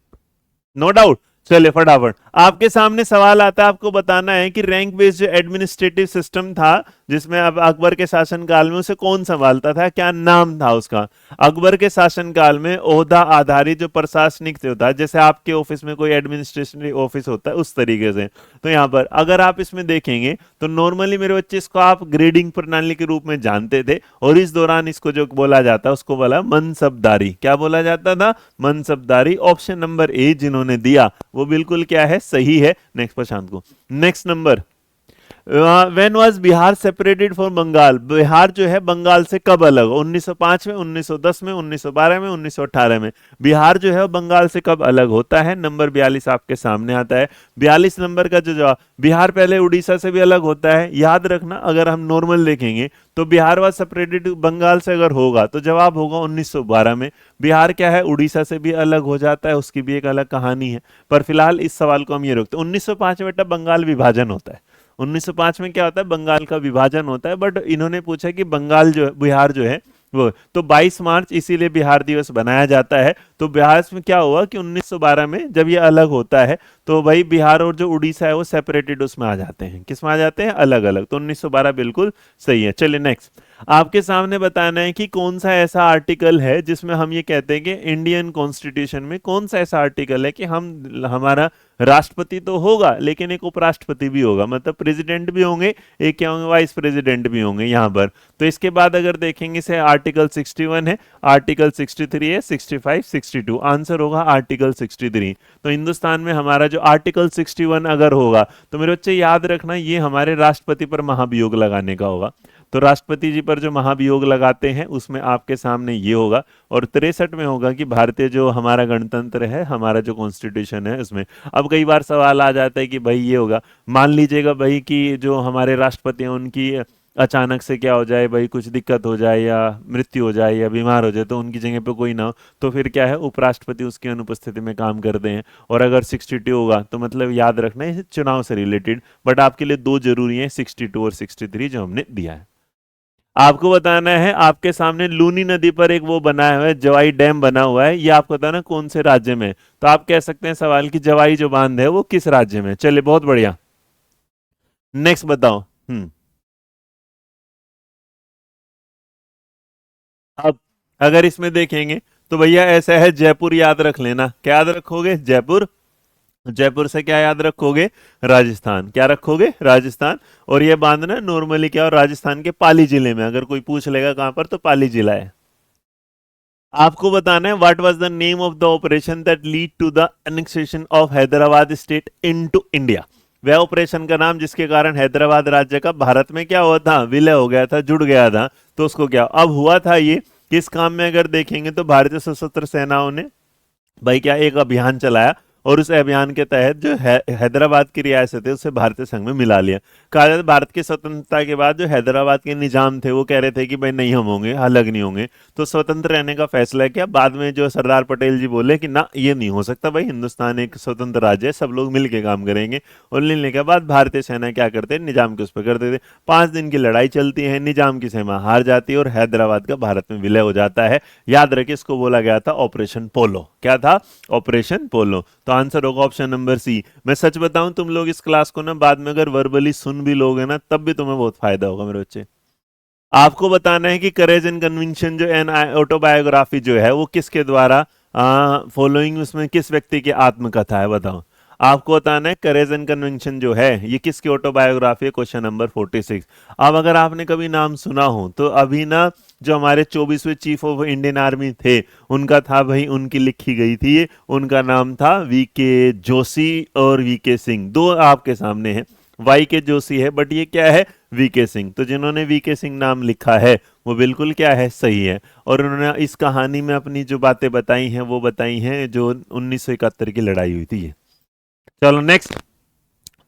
S1: no doubt. चलिए फटाफट आपके सामने सवाल आता है, आपको बताना है कि रैंक बेस्ड जो एडमिनिस्ट्रेटिव सिस्टम था जिसमें अब अकबर के शासनकाल में, उसे कौन संभालता था, क्या नाम था उसका? अकबर के शासनकाल में ओहदा आधारित जो प्रशासनिक होता है, जैसे आपके ऑफिस में कोई एडमिनिस्ट्रेशन ऑफिस होता है उस तरीके से। तो यहाँ पर अगर आप इसमें देखेंगे तो नॉर्मली मेरे बच्चे इसको आप ग्रेडिंग प्रणाली के रूप में जानते थे, और इस दौरान इसको जो बोला जाता है उसको बोला मनसबदारी। क्या बोला जाता था, मनसबदारी। ऑप्शन नंबर ए जिन्होंने दिया वो बिल्कुल क्या है, सही है। नेक्स्ट प्रशांत को, next number. When was Bihar separated from Bengal? Bihar जो है बंगाल से कब अलग? 1905 में, 1910 में, 1912 में, 1918 में? बिहार जो है वो बंगाल से कब अलग होता है? नंबर 42 आपके सामने आता है। 42 नंबर का जो जवाब, बिहार पहले उड़ीसा से भी अलग होता है, याद रखना। अगर हम नॉर्मल देखेंगे तो बिहार वाज सेपरेटेड बंगाल से अगर होगा तो जवाब होगा 1912 में। बिहार क्या है, उड़ीसा से भी अलग हो जाता है, उसकी भी एक अलग कहानी है। पर फिलहाल इस सवाल को हम ये रखते हैं। 1905 में बेटा बंगाल विभाजन होता है। 1905 में क्या होता है, बंगाल का विभाजन होता है। बट इन्होंने पूछा कि बंगाल जो बिहार जो है वो, तो 22 मार्च इसीलिए बिहार दिवस बनाया जाता है। तो बिहार में क्या हुआ कि 1912 में जब ये अलग होता है तो भाई बिहार और जो उड़ीसा है वो सेपरेटेड उसमें आ जाते हैं। किस में आ जाते हैं, अलग अलग। तो 1912 बिल्कुल सही है। चलिए नेक्स्ट, आपके सामने बताना है कि कौन सा ऐसा आर्टिकल है जिसमें हम ये कहते हैं कि इंडियन कॉन्स्टिट्यूशन में कौन सा ऐसा आर्टिकल है कि हम हमारा राष्ट्रपति तो होगा लेकिन एक उपराष्ट्रपति भी होगा, मतलब प्रेसिडेंट भी होंगे, एक क्या होंगे, वाइस प्रेसिडेंट भी होंगे यहाँ पर। तो इसके बाद अगर देखेंगे से आर्टिकल 61 है, आर्टिकल 63 है, 65, 62, आंसर होगा आर्टिकल 63। तो हिंदुस्तान में हमारा जो आर्टिकल 61 अगर होगा तो मेरे बच्चे याद रखना ये हमारे राष्ट्रपति पर महाभियोग लगाने का होगा। तो राष्ट्रपति जी पर जो महाभियोग लगाते हैं उसमें आपके सामने ये होगा। और 63 में होगा कि भारतीय जो हमारा गणतंत्र है, हमारा जो कॉन्स्टिट्यूशन है उसमें। अब कई बार सवाल आ जाता है कि भाई ये होगा, मान लीजिएगा भाई कि जो हमारे राष्ट्रपति हैं उनकी अचानक से क्या हो जाए, भाई कुछ दिक्कत हो जाए या मृत्यु हो जाए या बीमार हो जाए, तो उनकी जगह पे कोई ना हो, तो फिर क्या है, उपराष्ट्रपति उसकी अनुपस्थिति में काम करते हैं। और अगर 62 होगा तो मतलब याद रखना है चुनाव से रिलेटेड। बट आपके लिए दो जरूरी है, 62 और 63 जो हमने दिया है। आपको बताना है, आपके सामने लूनी नदी पर एक वो बना हुआ है, जवाई डैम बना हुआ है, ये आपको बताना कौन से राज्य में है। तो आप कह सकते हैं सवाल की जवाई जो बांध है वो किस राज्य में? चलिए बहुत बढ़िया, नेक्स्ट बताओ। अब अगर इसमें देखेंगे तो भैया ऐसा है, जयपुर याद रख लेना। क्या याद रखोगे, जयपुर। जयपुर से क्या याद रखोगे? राजस्थान। क्या रखोगे? राजस्थान। और ये बांध ना नॉर्मली क्या, और राजस्थान के पाली जिले में, अगर कोई पूछ लेगा कहां पर, तो पाली जिला है। आपको बताना है what was the name of the operation that lead to the annexation of Hyderabad state into India. वह ऑपरेशन का नाम जिसके कारण हैदराबाद राज्य का भारत में क्या हुआ था, विलय हो गया था, जुड़ गया था। तो उसको क्या अब हुआ था ये, किस काम में अगर देखेंगे तो भारतीय सशस्त्र सेनाओं ने भाई क्या एक अभियान चलाया, और उस अभियान के तहत जो हैदराबाद की रियासत है उसे भारतीय संघ में मिला लिया। कहा जाता है भारत की स्वतंत्रता के बाद जो हैदराबाद के निजाम थे वो कह रहे थे कि भाई नहीं हम होंगे, अलग नहीं होंगे। तो स्वतंत्र रहने का फैसला किया। बाद में जो सरदार पटेल जी बोले कि ना ये नहीं हो सकता भाई, हिंदुस्तान एक स्वतंत्र राज्य है, सब लोग मिलकर काम करेंगे। और लेने के बाद भारतीय सेना क्या करते, निजाम के उस पर करते थे। 5 दिन की लड़ाई चलती है, निजाम की सेना हार जाती है और हैदराबाद का भारत में विलय हो जाता है। याद रखिए इसको बोला गया था ऑपरेशन पोलो। क्या था? ऑपरेशन पोलो। तो आंसर होगा ऑप्शन नंबर सी। मैं सच बताऊं, तुम लोग इस क्लास को ना बाद में अगर वर्बली सुन भी लोगे ना, तब भी तुम्हें बहुत फायदा होगा मेरे बच्चे। आपको बताना है कि करेज एंड कन्विक्शन जो एन ऑटोबायोग्राफी जो है वो किसके द्वारा फॉलोइंग, उसमें किस व्यक्ति की आत्मकथा है, बताओ। आपको बताना है करेज एंड कन्विक्शन जो है ये किसकी ऑटोबायोग्राफी है, क्वेश्चन नंबर 46। अब अगर आपने कभी नाम सुना हो तो अभी ना जो हमारे 24वें चीफ ऑफ इंडियन आर्मी थे, उनका था भाई, उनकी लिखी गई थी ये। उनका नाम था वीके जोशी और वीके सिंह, दो आपके सामने है। वाई के जोशी है बट ये क्या है, वीके सिंह। तो जिन्होंने वीके सिंह नाम लिखा है वो बिल्कुल क्या है, सही है। और उन्होंने इस कहानी में अपनी जो बातें बताई हैं वो बताई हैं जो 1971 की लड़ाई हुई थी ये। चलो नेक्स्ट।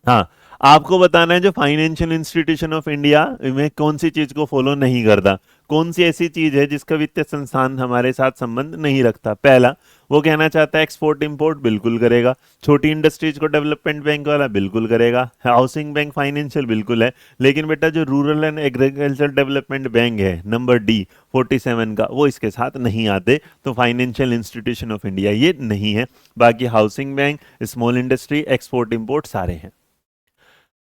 S1: हाँ, आपको बताना है जो फाइनेंशियल इंस्टीट्यूशन ऑफ इंडिया में कौन सी चीज को फॉलो नहीं करता। कौन सी ऐसी चीज है जिसका वित्तीय संस्थान हमारे साथ संबंध नहीं रखता? पहला, वो कहना चाहता है एक्सपोर्ट इंपोर्ट, बिल्कुल करेगा। छोटी इंडस्ट्रीज को डेवलपमेंट बैंक वाला बिल्कुल करेगा। हाउसिंग बैंक फाइनेंशियल बिल्कुल है। लेकिन बेटा जो rural and agriculture development bank है नंबर डी 47 का, वो इसके साथ नहीं आते। तो फाइनेंशियल इंस्टीट्यूशन ऑफ इंडिया ये नहीं है। बाकी housing bank, small industry, export import सारे हैं।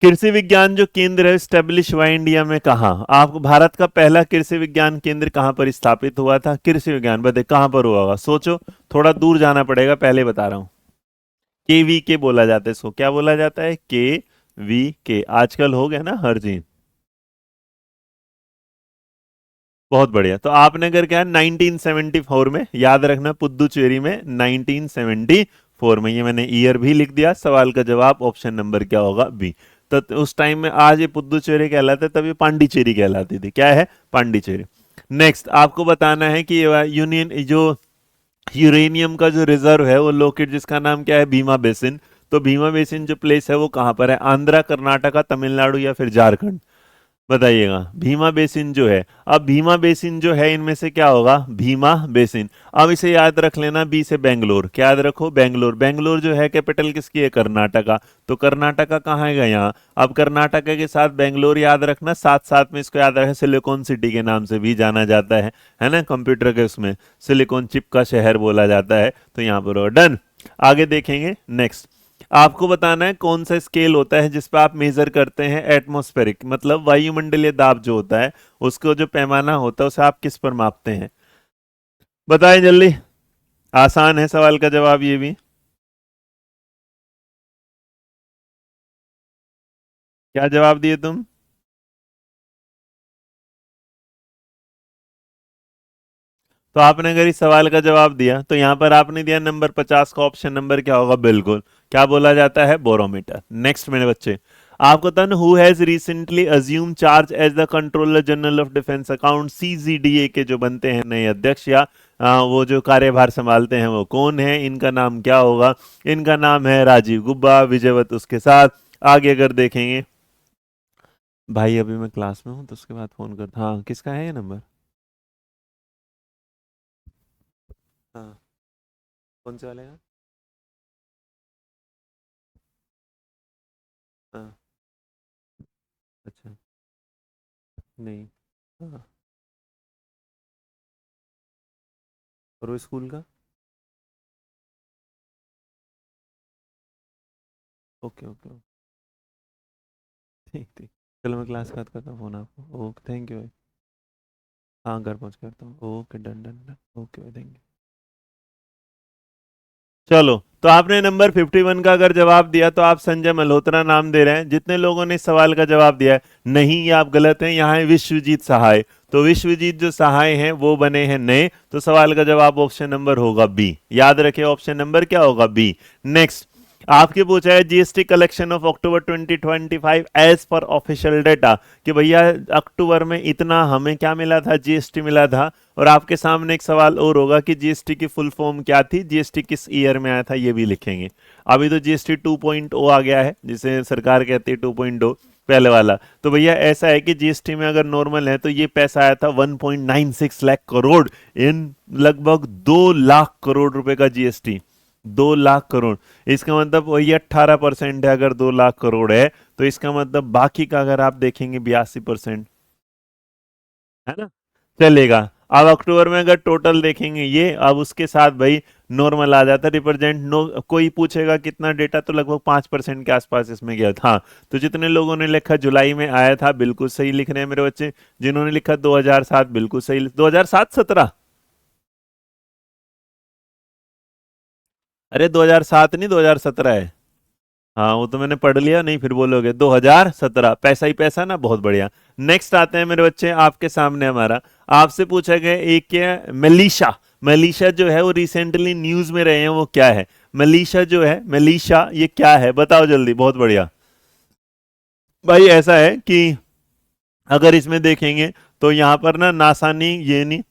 S1: कृषि विज्ञान जो केंद्र है स्टेब्लिश हुआ इंडिया में कहाँ? आपको भारत का पहला कृषि विज्ञान केंद्र कहाँ पर स्थापित हुआ था? कृषि विज्ञान बताइए कहाँ पर हुआ होगा, सोचो। थोड़ा दूर जाना पड़ेगा, पहले बता रहा हूँ। के वी के बोला जाता है इसको। क्या बोला जाता है? के वी के। आजकल हो गया ना हर चीज। बहुत बढ़िया। तो आपने अगर क्या 1974 में, याद रखना पुद्दुचेरी में 1974 में, ये मैंने ईयर भी लिख दिया। सवाल का जवाब ऑप्शन नंबर क्या होगा? बी। तो उस टाइम में आज ये पुद्दुचेरी कहलाते, तब ये पांडिचेरी कहलाती थी। क्या है? पांडिचेरी। नेक्स्ट आपको बताना है कि यूनियन जो यूरेनियम का जो रिजर्व है वो लोकेट, जिसका नाम क्या है? भीमा बेसिन। तो भीमा बेसिन जो प्लेस है वो कहाँ पर है? आंध्रा, कर्नाटका, तमिलनाडु या फिर झारखंड? बताइएगा। भीमा बेसिन जो है, अब भीमा बेसिन जो है इनमें से क्या होगा? भीमा बेसिन। अब इसे याद रख लेना, बी से बेंगलोर। क्या याद रखो? बेंगलोर। बेंगलोर जो है कैपिटल किसकी है? कर्नाटका। तो कर्नाटका कहाँ है यहाँ? अब कर्नाटका के साथ बेंगलोर याद रखना, साथ साथ में इसको याद रखना सिलिकॉन सिटी के नाम से भी जाना जाता है ना, कंप्यूटर के उसमें सिलिकॉन चिप का शहर बोला जाता है। तो यहाँ पर डन। आगे देखेंगे नेक्स्ट। आपको बताना है कौन सा स्केल होता है जिस पे आप मेजर करते हैं एटमॉस्फेरिक, मतलब वायुमंडलीय दाब जो होता है, उसको जो पैमाना होता है उसे आप किस पर मापते हैं? बताएं जल्दी। आसान है सवाल का जवाब ये भी। क्या जवाब दिए तुम? तो आपने अगर इस सवाल का जवाब दिया तो यहां पर आपने दिया नंबर 50 का ऑप्शन नंबर क्या होगा? बिल्कुल। क्या बोला जाता है? बोरोमीटर। नेक्स्ट मेरे बच्चे। आपको तन who has recently assume charge as the controller general of defence account, CGDA के जो बनते हैं नए अध्यक्ष, या वो जो कार्यभार संभालते हैं वो कौन है? इनका नाम क्या होगा? इनका नाम है राजीव गुब्बा, विजयवत उसके साथ। आगे अगर देखेंगे, भाई अभी मैं क्लास में हूँ तो उसके बाद फोन करता। हाँ, किसका है ये नंबर? हाँ, कौन से वाले का? हाँ। अच्छा। नहीं। हाँ। और वो स्कूल का? Okay okay. ठीक ठीक। चलो मैं क्लास बात करता हूँ, फोन आपको। ओके थैंक यू भाई। हाँ घर पहुँच करता हूँ। Okay done done done. Okay भाई थैंक यू। चलो, तो आपने नंबर 51 का अगर जवाब दिया तो आप संजय मल्होत्रा नाम दे रहे हैं। जितने लोगों ने इस सवाल का जवाब दिया है, नहीं, ये आप गलत हैं, यहाँ है विश्वजीत सहाय। तो विश्वजीत जो सहाय हैं वो बने हैं नए, तो सवाल का जवाब ऑप्शन नंबर होगा बी। याद रखें, ऑप्शन नंबर क्या होगा? बी। नेक्स्ट, आपके पूछा है GST collection of October 2025 as पर ऑफिशियल डेटा, कि भैया अक्टूबर में इतना हमें क्या मिला था? जीएसटी मिला था। और आपके सामने एक सवाल और होगा कि जीएसटी की फुल फॉर्म क्या थी, जीएसटी किस ईयर में आया था, ये भी लिखेंगे। अभी तो जीएसटी 2.0 आ गया है, जिसे सरकार कहती है 2.0, पहले वाला। तो भैया ऐसा है कि जीएसटी में अगर नॉर्मल है तो ये पैसा आया था 1.96 लाख करोड़, इन लगभग 2 लाख करोड़ रुपए का जीएसटी। 2 लाख करोड़, इसका मतलब वही 18% है। अगर 2 लाख करोड़ है तो इसका मतलब बाकी का अगर आप देखेंगे 82%, है ना? चलेगा। अब अक्टूबर में अगर टोटल देखेंगे ये, अब उसके साथ भाई नॉर्मल आ जाता है, रिप्रेजेंट नो। कोई पूछेगा कितना डेटा, तो लगभग 5% के आसपास इसमें गया था। तो जितने लोगों ने लिखा जुलाई में आया था, बिल्कुल सही लिख रहे हैं मेरे बच्चे। जिन्होंने लिखा 2007, बिल्कुल सही। 2007-17, अरे 2007 नहीं, 2017 है। हाँ, वो तो मैंने पढ़ लिया, नहीं फिर बोलोगे। 2017, पैसा ही पैसा ना, बहुत बढ़िया। नेक्स्ट आते हैं मेरे बच्चे आपके सामने हमारा, आपसे पूछा गया एक क्या है, मलीशा। मलीशा जो है वो रिसेंटली न्यूज में रहे हैं, वो क्या है? मलीशा जो है, मलीशा ये क्या है, बताओ जल्दी। बहुत बढ़िया। भाई ऐसा है कि अगर इसमें देखेंगे तो यहाँ पर ना नासा ने ये नहीं,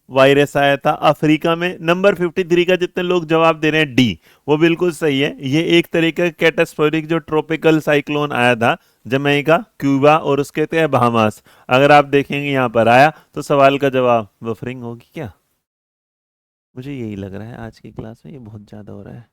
S1: वायरस आया था अफ्रीका में। नंबर 53 का जितने लोग जवाब दे रहे हैं डी, वो बिल्कुल सही है। ये एक तरीके का कैटास्ट्रोफिक जो ट्रॉपिकल साइक्लोन आया था जमैका, क्यूबा और उसके तहत बहामास। अगर आप देखेंगे यहाँ पर आया, तो सवाल का जवाब बफरिंग होगी क्या? मुझे यही लग रहा है आज की क्लास में ये बहुत ज्यादा हो रहा है।